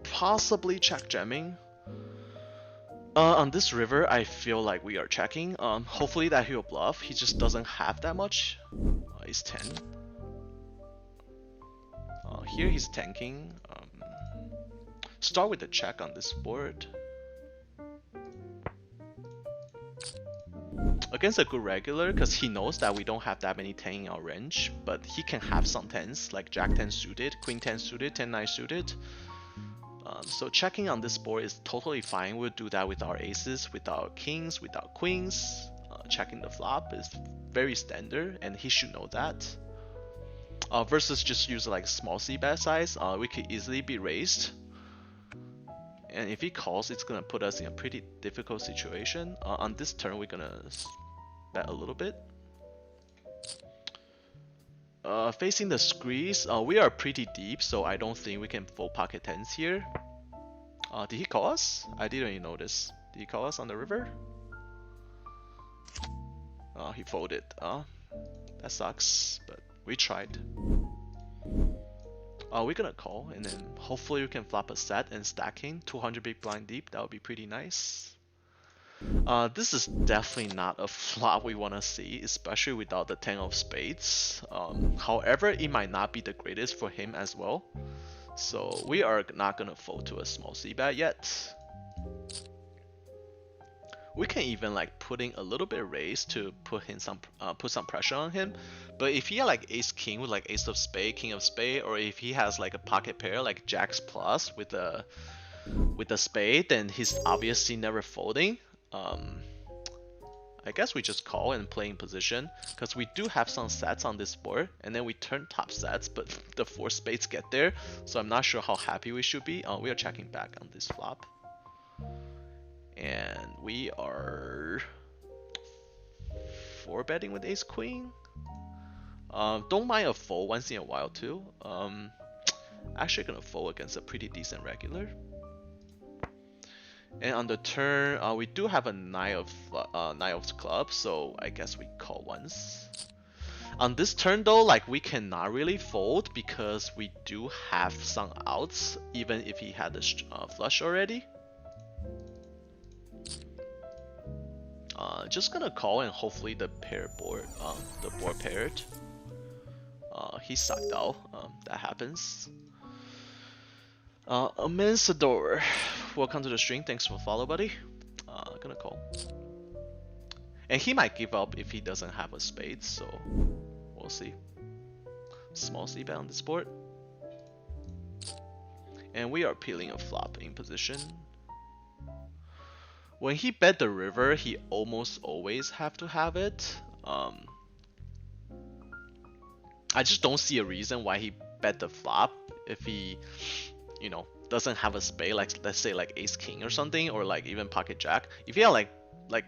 Possibly check jamming. On this river, I feel like we are checking. Hopefully that he'll bluff. He just doesn't have that much. He's 10. Here he's tanking. Start with the check on this board. Against a good regular, because he knows that we don't have that many 10 in our range, but he can have some 10s, like Jack 10 suited, Queen 10 suited, 10 9 suited. So checking on this board is totally fine. We'll do that with our aces, with our kings, with our queens. Checking the flop is very standard, and he should know that. Versus just use like small c-bet size, we could easily be raised. And if he calls, it's gonna put us in a pretty difficult situation. On this turn, we're gonna bet a little bit. Facing the squeeze, we are pretty deep, so I don't think we can fold pocket tens here. Did he call us? I didn't even notice. Did he call us on the river? He folded. That sucks, but we tried. We're gonna call, and then hopefully we can flop a set and stacking 200 big blind deep. That would be pretty nice. This is definitely not a flop we want to see, especially without the 10 of spades. However, it might not be the greatest for him as well. So we are not gonna fold to a small c-bet yet. We can even like putting a little bit raise to put some pressure on him. But if he had like ace king with like ace of spade, king of spade, or if he has like a pocket pair like jacks plus with a spade, then he's obviously never folding. I guess we just call and play in position, because we do have some sets on this board, and then we turn top sets, but the 4 spades get there, so I'm not sure how happy we should be. We are checking back on this flop. And we are 4-betting with ace queen. Don't mind a fold once in a while too. Actually gonna fold against a pretty decent regular. And on the turn, we do have a nine of clubs, so I guess we call once. On this turn though, like we cannot really fold because we do have some outs, even if he had a flush already. Just gonna call and hopefully the board paired. He sucked out. That happens. Amensador, welcome to the stream. Thanks for follow, buddy. Gonna call. And he might give up if he doesn't have a spade, so we'll see. Small c-bet on this board. And we are peeling a flop in position. When he bet the river, he almost always have to have it. I just don't see a reason why he bet the flop if he, you know, doesn't have a spade, like let's say like ace king or something, or like even pocket jack. If he had like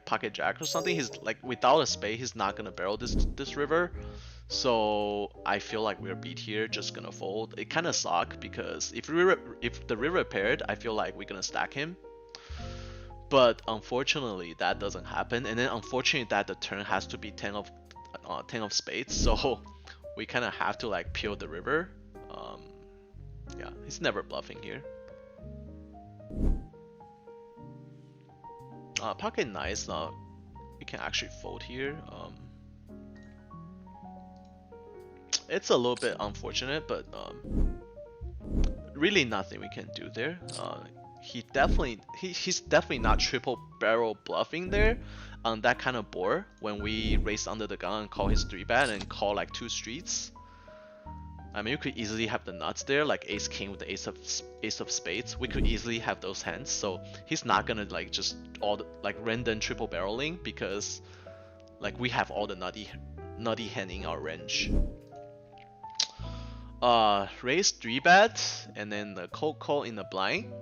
pocket jack or something, he's like without a spade, he's not gonna barrel this river. So I feel like we're beat here, just gonna fold. It kind of sucks because if the river paired, I feel like we're gonna stack him. But unfortunately, that doesn't happen, and then unfortunately that the turn has to be 10 of spades, so we kind of have to like peel the river. Yeah, he's never bluffing here. Pocket nice. We can actually fold here. It's a little bit unfortunate, but really nothing we can do there. He's definitely not triple barrel bluffing there on that kind of board when we race under the gun and call his 3-bet and call like 2 streets. I mean, you could easily have the nuts there, like ace king with the ace of spades. We could easily have those hands, so he's not gonna like just like random triple barreling because like we have all the nutty hand in our range. Raise 3-bet and then the cold call in the blind,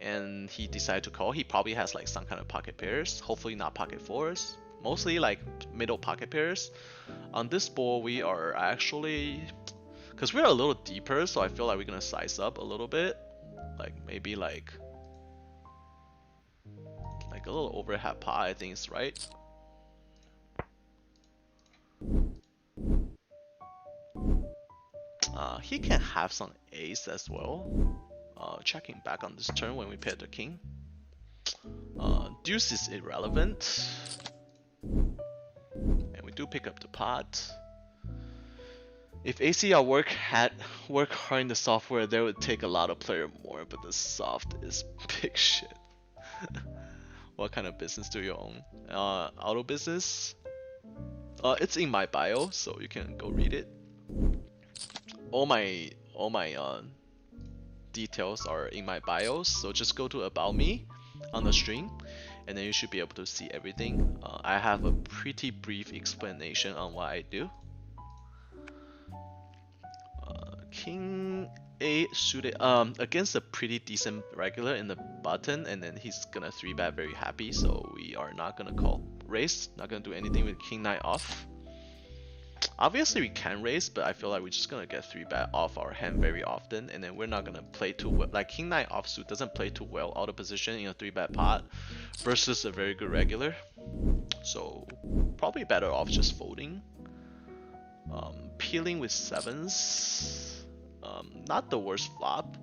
and he decided to call. He probably has like some kind of pocket pairs, hopefully not pocket fours, mostly like middle pocket pairs. On this board we are actually, because we're a little deeper, so I feel like we're gonna size up a little bit, like maybe like a little overhead pot, I think is right. He can have some ace as well. Checking back on this turn when we pair the king. Deuce is irrelevant. And we do pick up the pot. If ACR work hard in the software, there would take a lot of player more, but the soft is big shit. What kind of business do you own? Auto business? It's in my bio, so you can go read it. All my details are in my bios, so just go to about me on the stream and then you should be able to see everything. I have a pretty brief explanation on what I do. King 8 suited against a pretty decent regular in the button, and then he's gonna 3-bet very happy, so we are not gonna call raise, not gonna do anything with King 9 off. Obviously we can raise, but I feel like we're just gonna get 3-bet off our hand very often, and then we're not gonna play too well. Like King 9 offsuit doesn't play too well out of position in a 3-bet pot versus a very good regular. So probably better off just folding. Peeling with 7s. Not the worst flop.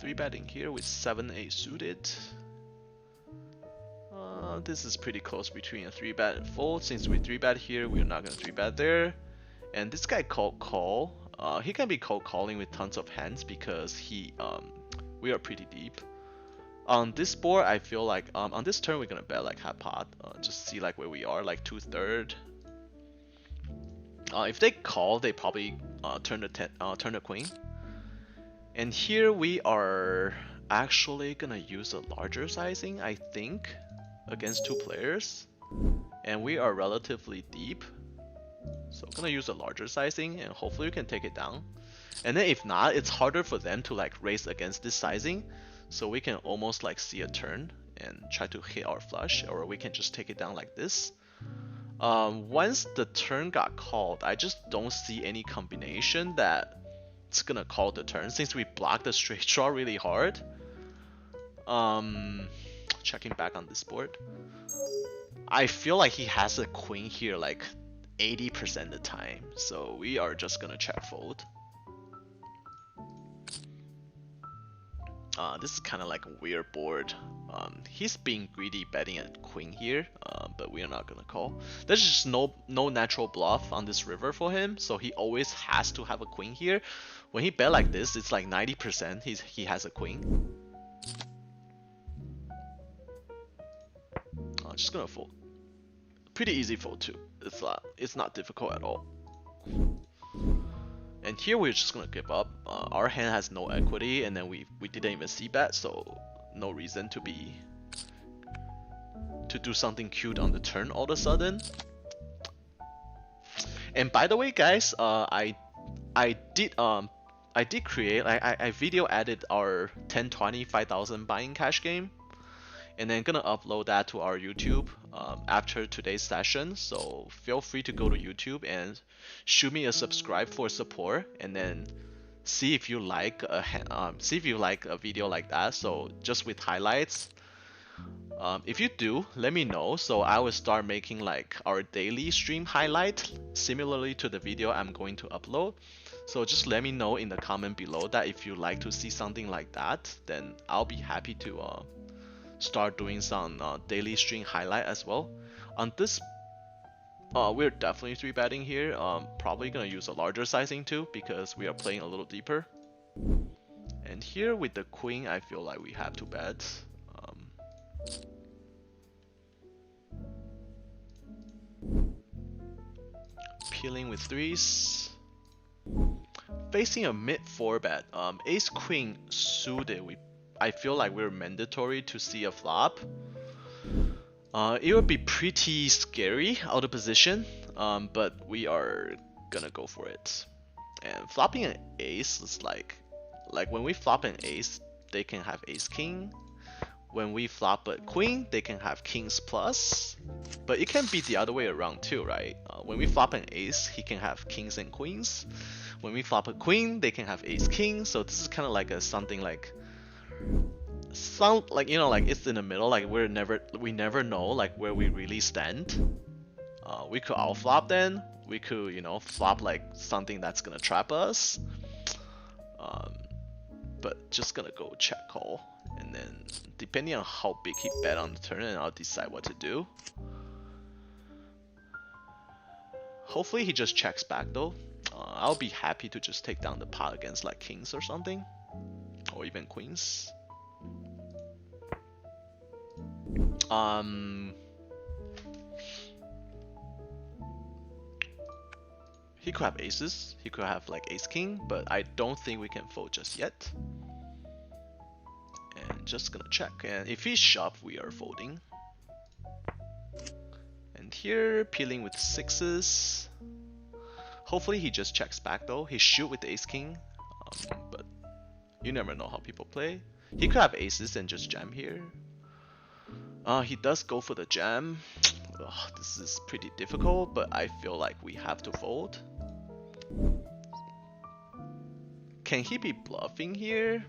3-betting here with 7-8 suited. This is pretty close between a 3-bet and fold. Since we 3-bet here, we're not gonna 3-bet there. And this guy called call. He can be cold calling with tons of hands because we are pretty deep. On this board, I feel like on this turn we're gonna bet like half pot, just see like where we are, like 2/3. If they call, they probably turn the queen. And here we are actually gonna use a larger sizing, I think, against 2 players, and we are relatively deep, so I'm gonna use a larger sizing and hopefully we can take it down. And then if not, it's harder for them to like race against this sizing, so we can almost like see a turn and try to hit our flush, or we can just take it down like this. Once the turn got called, I just don't see any combination that it's gonna call the turn since we blocked the straight draw really hard. Checking back on this board, I feel like he has a queen here like 80% of the time, so we are just gonna check fold. This is kind of like a weird board. He's being greedy betting a queen here, but we are not gonna call. There's just no natural bluff on this river for him, so he always has to have a queen here. When he bet like this, it's like 90% he has a queen. Just gonna fold. Pretty easy fold too. It's not difficult at all. And here we're just gonna give up. Our hand has no equity, and then we didn't even see bet, so no reason to do something cute on the turn all of a sudden. And by the way, guys, I did create, I video added our 10-20 5,000 buying cash game, and then gonna upload that to our YouTube after today's session. So feel free to go to YouTube and shoot me a subscribe for support, and then see if you like a video like that. So just with highlights. If you do, let me know, so I will start making like our daily stream highlight similarly to the video I'm going to upload. So just let me know in the comment below that if you like to see something like that, then I'll be happy to start doing some daily stream highlight as well. On this We're definitely 3-betting here. Probably gonna use a larger sizing too because we are playing a little deeper. And here with the queen, I feel like we have to bet. Peeling with 3s. Facing a mid 4-bet. Ace queen suited. I feel like we're mandatory to see a flop. It would be pretty scary out of position, but we are gonna go for it. And flopping an ace is like when we flop an ace, they can have ace king. When we flop a queen, they can have kings plus. But it can be the other way around too, right? When we flop an ace, he can have kings and queens. When we flop a queen, they can have ace king. So this is kind of like something like you know, like it's in the middle. Like we never know like where we really stand. We could outflop then. We could, you know, flop like something that's gonna trap us. But just gonna go check call, and then depending on how big he bet on the turn, and I'll decide what to do. Hopefully he just checks back though. I'll be happy to just take down the pot against like kings or something, or even queens. He could have aces, he could have like ace king, but I don't think we can fold just yet. And just gonna check, and if he shove, we are folding. And here, peeling with 6s. Hopefully he just checks back though. He should with the ace king, but you never know how people play. He could have aces and just jam here. He does go for the jam. Ugh, this is pretty difficult, but I feel like we have to fold. Can he be bluffing here?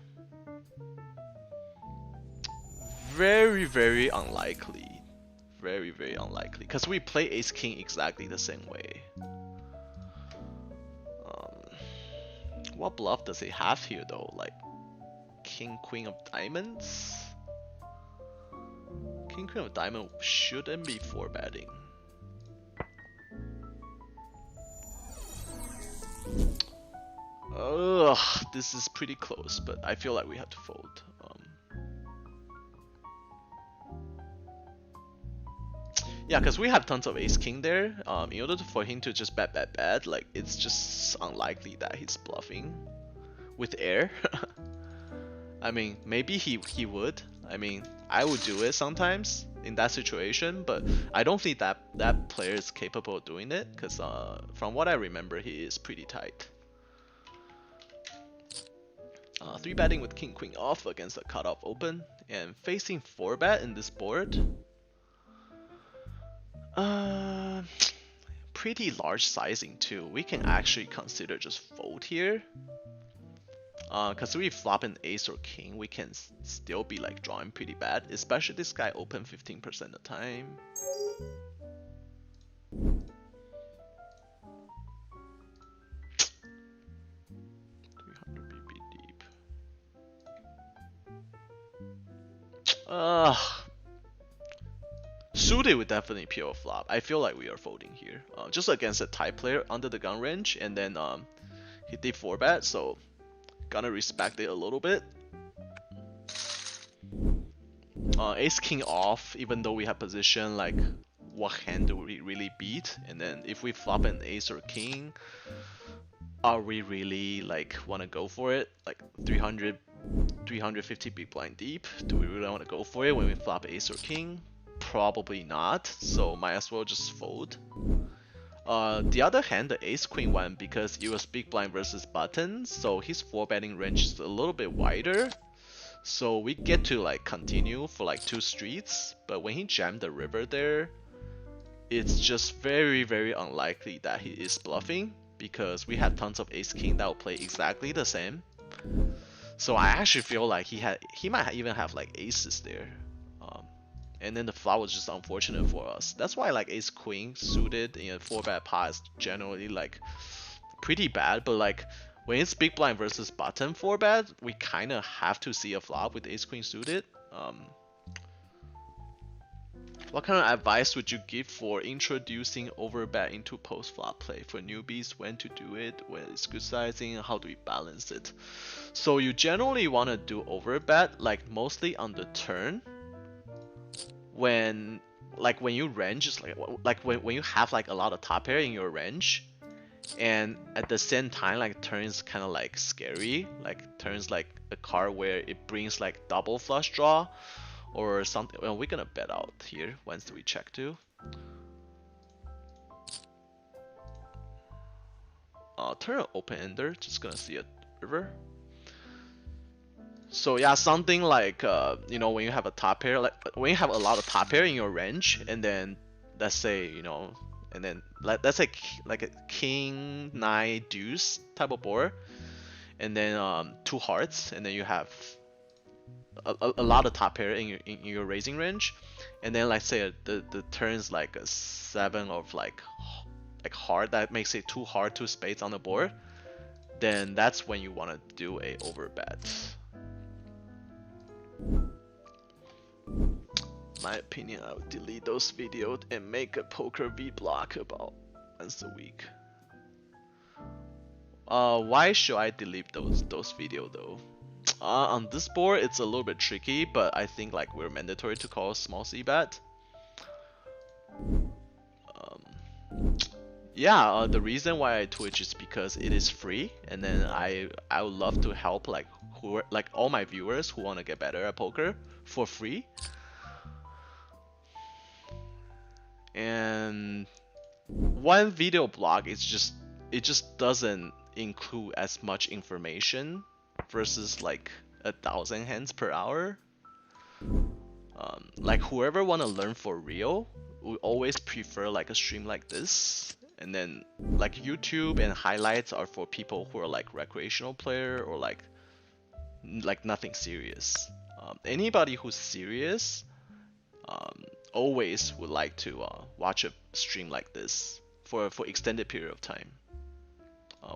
Very, very unlikely. Very, very unlikely. Because we play ace king exactly the same way. What bluff does he have here though? Like king, queen of diamonds? King, queen of diamond shouldn't be 4-betting. Ugh, this is pretty close, but I feel like we have to fold. Yeah, because we have tons of ace king there. In order for him to just bet, like it's just unlikely that he's bluffing with air. I mean, maybe he would. I mean, I would do it sometimes in that situation, but I don't think that player is capable of doing it, because from what I remember, he is pretty tight. 3-betting with king queen off against a cutoff open, and facing 4-bet in this board. Pretty large sizing too. We can actually consider just fold here. Cause we flop an ace or king, we can still be like drawing pretty bad. Especially this guy open 15% of the time. Suited would definitely peel a flop. I feel like we are folding here. Just against a tight player under the gun range, and then he did 4-bet, so gonna respect it a little bit. Ace king off, even though we have position, like what hand do we really beat? And then if we flop an ace or king, are we really like wanna go for it? Like 350 big blind deep, do we really wanna go for it when we flop ace or king? Probably not, so might as well just fold. The other hand, the ace queen one, because it was big blind versus button, so his 4-betting range is a little bit wider. So we get to like continue for like 2 streets, but when he jammed the river there, it's just very, very unlikely that he is bluffing, because we have tons of ace king that will play exactly the same. So I actually feel like he might even have like aces there. And then the flop was just unfortunate for us. That's why like ace queen suited in a 4-bet pot is generally like pretty bad, but like when it's big blind versus button 4-bet, we kind of have to see a flop with ace queen suited. What kind of advice would you give for introducing overbet into post-flop play for newbies? When to do it, when it's good sizing, and how do we balance it? So you generally want to do overbet like mostly on the turn when you range is like when you have like a lot of top pair in your range, and at the same time like turns kind of like scary, like turns like a card where it brings like double flush draw or something. Well, we're gonna bet out here once we check too. Turn an open ender, just gonna see a river. So yeah, something like you know, when you have a top pair, like when you have a lot of top pair in your range, and then let's say, you know, and then let's say like a king nine deuce type of board, and then two hearts, and then you have a lot of top pair in your raising range, and then let's say the turns like a seven of like heart that makes it too hard, two spades on the board, then that's when you want to do a overbet. My opinion, I would delete those videos and make a poker vlog about once a week. Why should I delete those videos though? On this board, it's a little bit tricky, but I think like we're mandatory to call a small c bet. Yeah, the reason why I Twitch is because it is free, and then I would love to help like all my viewers who want to get better at poker for free. And one video blog is it just doesn't include as much information versus like 1,000 hands per hour. Like whoever want to learn for real would always prefer like a stream like this, and then like YouTube and highlights are for people who are like recreational player or like nothing serious. Anybody who's serious always would like to watch a stream like this for extended period of time.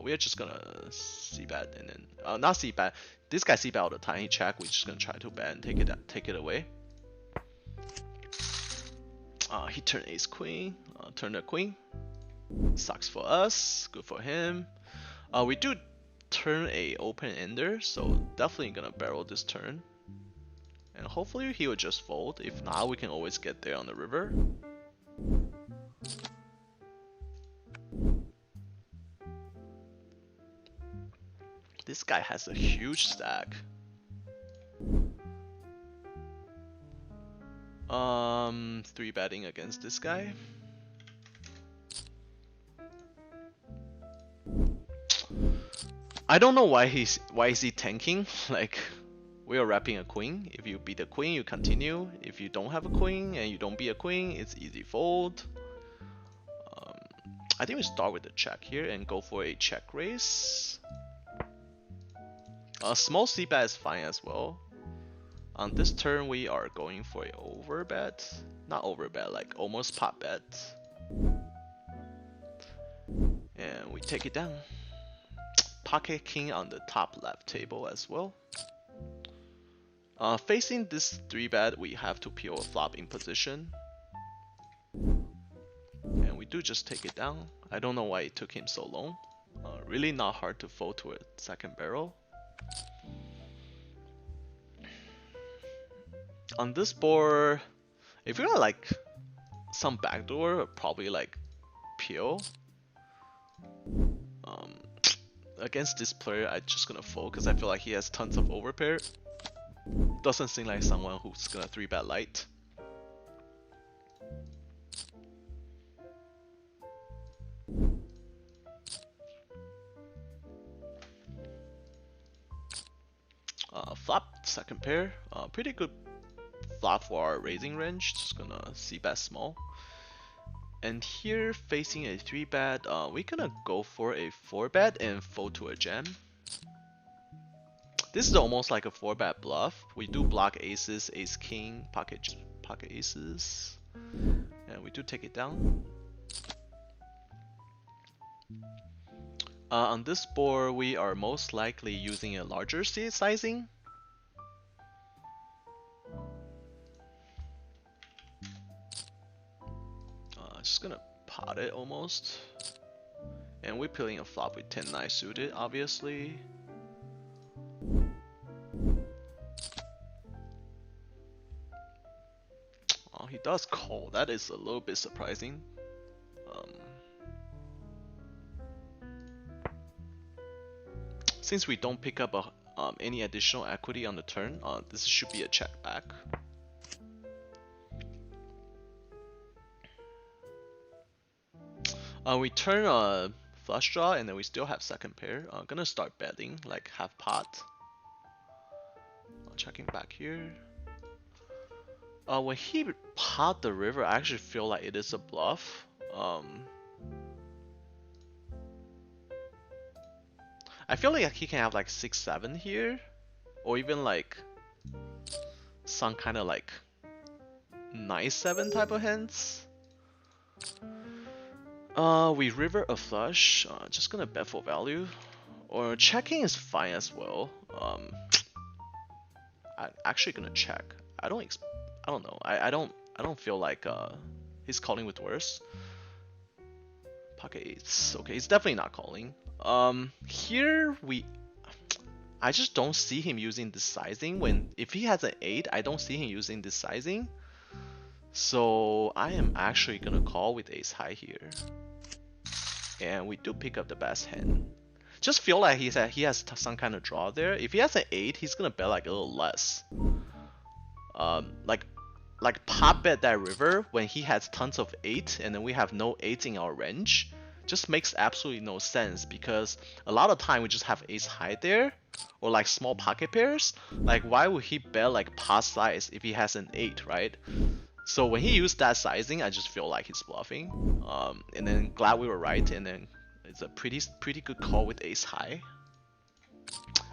We are just gonna c-bet and then not c-bet. This guy c-bet all the time. He check. We're just gonna try to bet and take it away. He turned ace queen. Turned a queen. Sucks for us. Good for him. We do turn a open ender, so definitely gonna barrel this turn. And hopefully he will just fold. If not, we can always get there on the river. This guy has a huge stack. Three betting against this guy. I don't know why is he tanking. Like, we are wrapping a queen. If you beat a queen, you continue. If you don't have a queen and you don't beat a queen, it's easy fold. I think we start with the check here and go for a check raise. A small c-bet is fine as well. On this turn, we are going for a overbet. Not overbet, like almost pot bet. And we take it down. Pocket king on the top left table as well. Facing this 3-bet, we have to peel a flop in position. And we do just take it down. I don't know why it took him so long. Really not hard to fold to a second barrel. On this board, if you're like some backdoor, probably like peel. Against this player, I'm just gonna fold because I feel like he has tons of overpair. Doesn't seem like someone who's gonna 3-bet light. Flop second pair, pretty good flop for our raising range. Just gonna c-bet small. And here facing a 3-bet, we're gonna go for a 4-bet and fold to a jam. This is almost like a 4-bet bluff. We do block aces, ace king, pocket aces, and we do take it down. On this board, we are most likely using a larger sizing. almost. And we're playing a flop with 10-9 suited, obviously. Oh, he does call. That is a little bit surprising. Since we don't pick up any additional equity on the turn, this should be a check back. We turn a flush draw, and then we still have second pair. Gonna start betting, like half pot. Checking back here. When he pot the river, I actually feel like it is a bluff. I feel like he can have like 6-7 here, or even like some kind of like 9-7 type of hands. We river a flush. Just gonna bet for value, or checking is fine as well. I'm actually gonna check. I don't know. I don't feel like he's calling with worse. Pocket eights. Okay, he's definitely not calling. Here I just don't see him using this sizing. If he has an 8, I don't see him using this sizing. So I am actually gonna call with ace high here. And we do pick up the best hand. Just feel like he has some kind of draw there. If he has an 8, he's gonna bet like a little less. Like pop bet that river when he has tons of 8 and then we have no 8 in our range. Just makes absolutely no sense, because a lot of time we just have ace high there, or like small pocket pairs. Like why would he bet like pot size if he has an 8, right? So when he used that sizing, I just feel like he's bluffing. And then glad we were right, and then it's a pretty good call with ace high.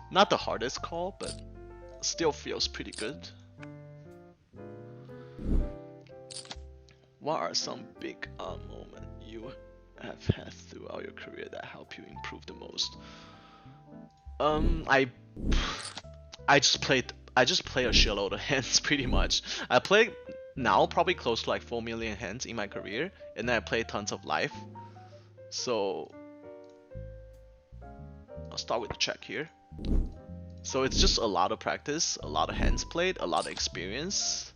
Not the hardest call, but still feels pretty good. What are some big moments you have had throughout your career that help you improve the most? I just play a shitload of hands pretty much. I play now probably close to like 4 million hands in my career, and then I play tons of live. So I'll start with the check here. So it's just a lot of practice, a lot of hands played, a lot of experience.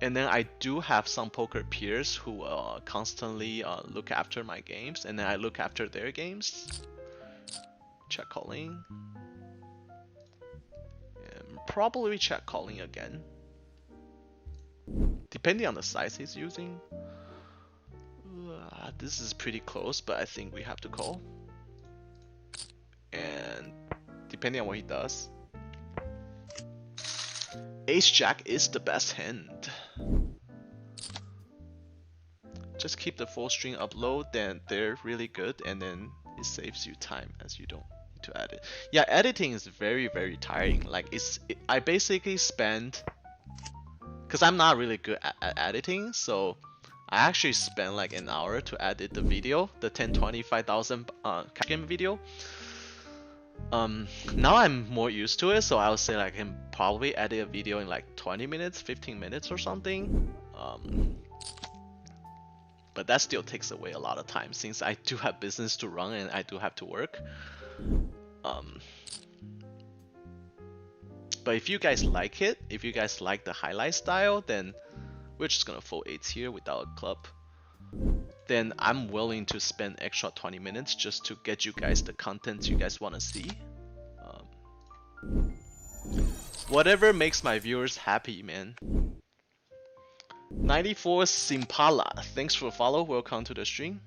And then I do have some poker peers who constantly look after my games, and then I look after their games. Check calling. And probably check calling again. Depending on the size he's using. This is pretty close, but I think we have to call. And depending on what he does. Ace Jack is the best hand. Just keep the full string up low, then they're really good, and then it saves you time as you don't need to edit. Yeah, editing is very tiring. Like I basically spend, because I'm not really good at editing, so I actually spend like an hour to edit the video, the 1025,000 game video. Now I'm more used to it, so I would say like I can probably edit a video in like 20 minutes, 15 minutes or something. But that still takes away a lot of time, since I do have business to run and I do have to work. But if you guys like it, if you guys like the highlight style, then we're just gonna fold 8s here without a club. Then I'm willing to spend extra 20 minutes just to get you guys the content you guys want to see. Whatever makes my viewers happy, man. 94 Simpala, thanks for the follow, welcome to the stream.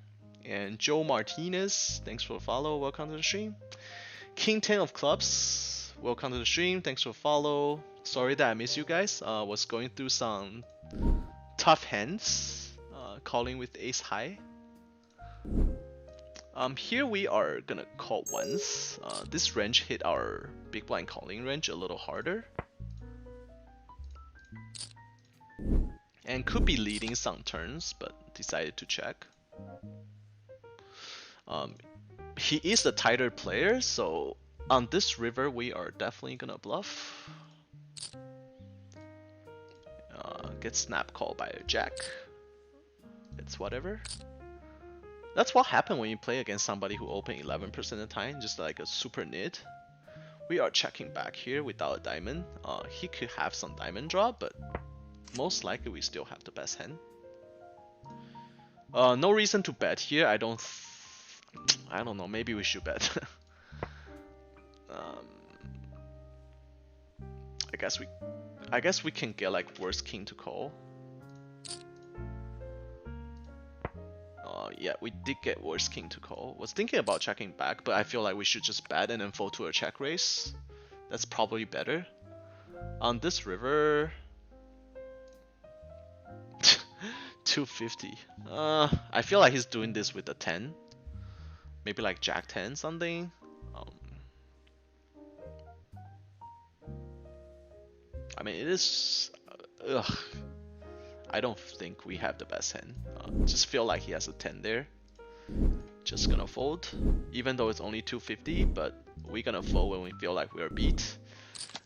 And Joe Martinez, thanks for the follow, welcome to the stream. King 10 of Clubs, welcome to the stream, thanks for the follow. Sorry that I missed you guys, was going through some tough hands. Calling with ace high. Here we are gonna call once. This range hit our big blind calling range a little harder, and could be leading some turns, but decided to check. He is a tighter player, so on this river we are definitely gonna bluff. Get snap called by a jack. It's whatever. That's what happened when you play against somebody who open 11% of the time, just like a super nit. We are checking back here without a diamond. He could have some diamond draw, but most likely we still have the best hand. No reason to bet here. I don't know. Maybe we should bet. I guess we can get like worst king to call. Yeah, we did get worst king to call. Was thinking about checking back, but I feel like we should just bet and then fold to a check raise. That's probably better. On this river, 250. I feel like he's doing this with a 10. Maybe like jack 10 something. I mean, it is. I don't think we have the best hand. Just feel like he has a 10 there. Just gonna fold, even though it's only 250, but we're gonna fold when we feel like we're beat.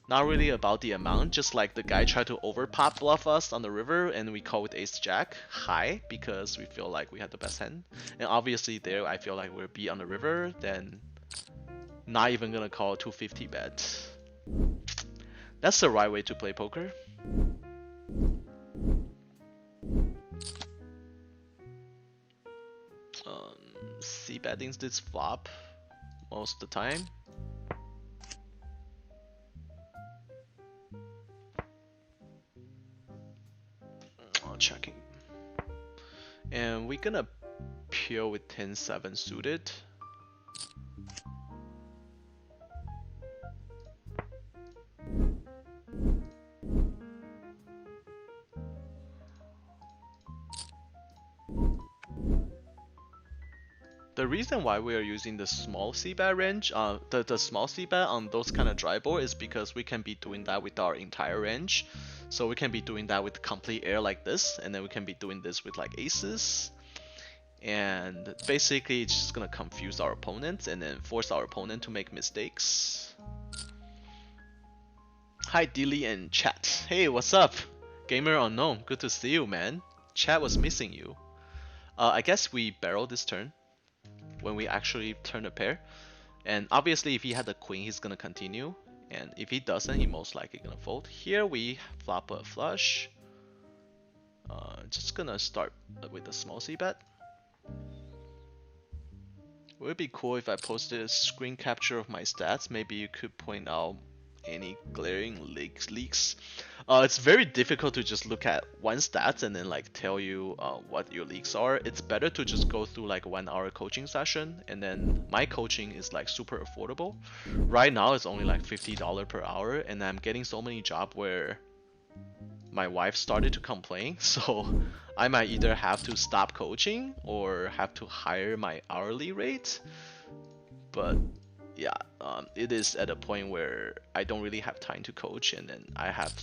Not really about the amount, just like the guy tried to overpop bluff us on the river and we call with ace jack high because we feel like we have the best hand. And obviously there I feel like we're beat on the river, then not even gonna call 250 bet. That's the right way to play poker. C betting this flop most of the time. Checking. And we're gonna peel with 10-7 suited. The reason why we are using the small c-bet range, the small c-bet on those kind of dry board is because we can be doing that with our entire range. So we can be doing that with complete air like this, and then we can be doing this with like aces. And basically it's just gonna confuse our opponents and then force our opponent to make mistakes. Hi Dilly and chat. Hey, what's up? Gamer unknown, good to see you, man. Chat was missing you. I guess we barrel this turn when we actually turn a pair. And obviously if he had the queen, he's gonna continue. And if he doesn't, he most likely gonna fold. Here we flop a flush. Just gonna start with a small c-bet. Would it be cool if I posted a screen capture of my stats? Maybe you could point out any glaring leaks. It's very difficult to just look at one stats and then like tell you what your leaks are. It's better to just go through like 1 hour coaching session, and then my coaching is like super affordable. Right now it's only like $50 per hour, and I'm getting so many jobs where my wife started to complain, so I might either have to stop coaching or have to hire my hourly rate. But yeah, it is at a point where I don't really have time to coach, and then I have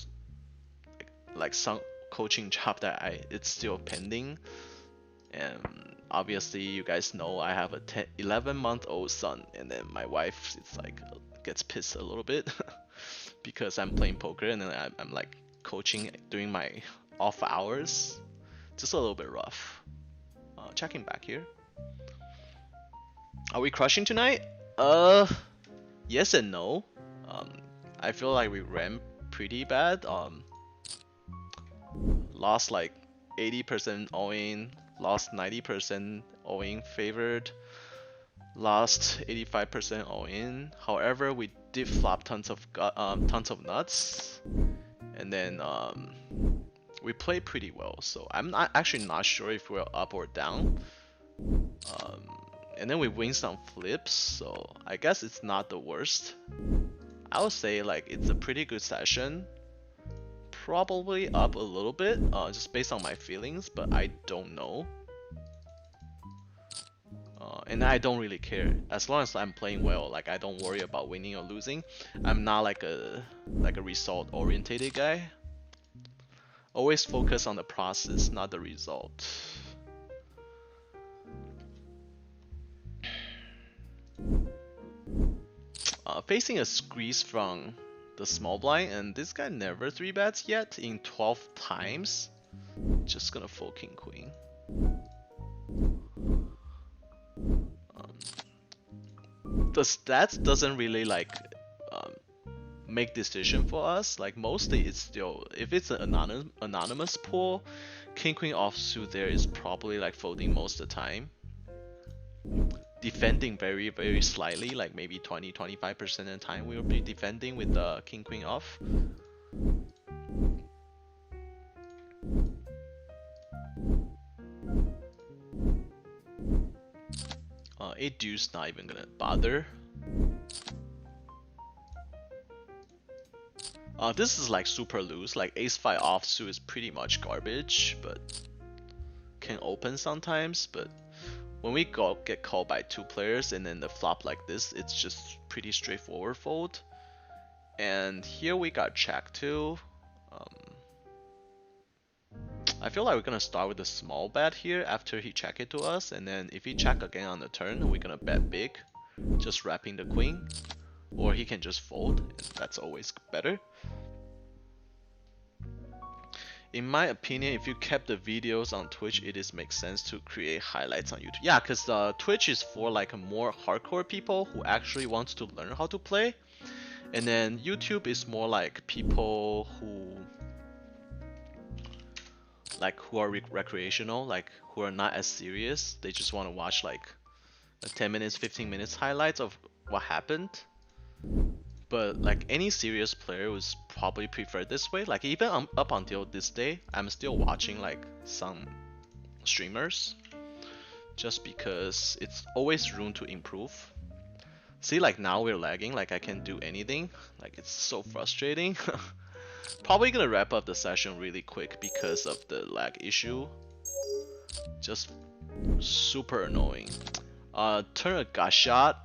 like some coaching job that it's still pending. And obviously you guys know I have a 11-month-old son, and then my wife gets pissed a little bit because I'm playing poker and then I'm like coaching during my off hours. Just a little bit rough. Checking back here. Are we crushing tonight? Yes and no. I feel like we ran pretty bad. Lost like 80% all-in, lost 90% all-in favored, lost 85% all-in. However, we did flop tons of nuts, and then we played pretty well. So I'm actually not sure if we're up or down. And then we win some flips, so I guess it's not the worst. I would say like it's a pretty good session. Probably up a little bit, just based on my feelings, but I don't know. And I don't really care as long as I'm playing well. Like I don't worry about winning or losing. I'm not like a result oriented guy. Always focus on the process, not the result. Facing a squeeze from the small blind, and this guy never 3-bets yet in 12 times. Just gonna fold king queen. The stats doesn't really like make decision for us. Like mostly it's still, if it's an anonymous pool, king queen offsuit there is probably like folding most of the time. Defending very slightly, like maybe 20-25% of the time we will be defending with the king queen off. A deuce not even gonna bother. This is like super loose, like ace-5 offsuit is pretty much garbage, but can open sometimes. But when we get called by 2 players and then the flop like this, it's just pretty straightforward fold. And here we got check too. I feel like we're gonna start with a small bet here after he check it to us, and then if he check again on the turn, we're gonna bet big, just wrapping the queen. Or he can just fold, and that's always better. In my opinion, if you kept the videos on Twitch, it makes sense to create highlights on YouTube. Yeah, because Twitch is for like more hardcore people who actually want to learn how to play. And then YouTube is more like people who are recreational, like who are not as serious. They just want to watch like a 10 minutes, 15 minutes highlights of what happened. But like any serious player would probably prefer this way. Like even up until this day, I'm still watching like some streamers, just because it's always room to improve. See, like now we're lagging, like I can't do anything, like it's so frustrating. Probably gonna wrap up the session really quick because of the lag issue. Just super annoying. Turn a gut shot.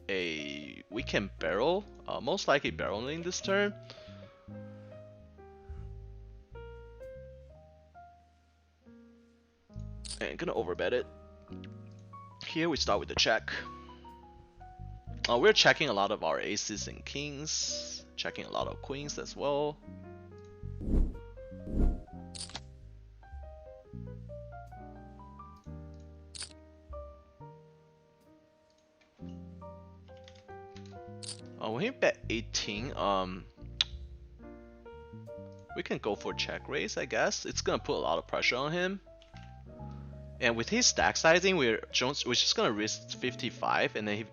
We can barrel, most likely barreling this turn. And gonna overbet it. Here we start with the check. We're checking a lot of our aces and kings, checking a lot of queens as well. When he bet 18, we can go for check raise, I guess. It's gonna put a lot of pressure on him. And with his stack sizing, we're just gonna risk 55, and then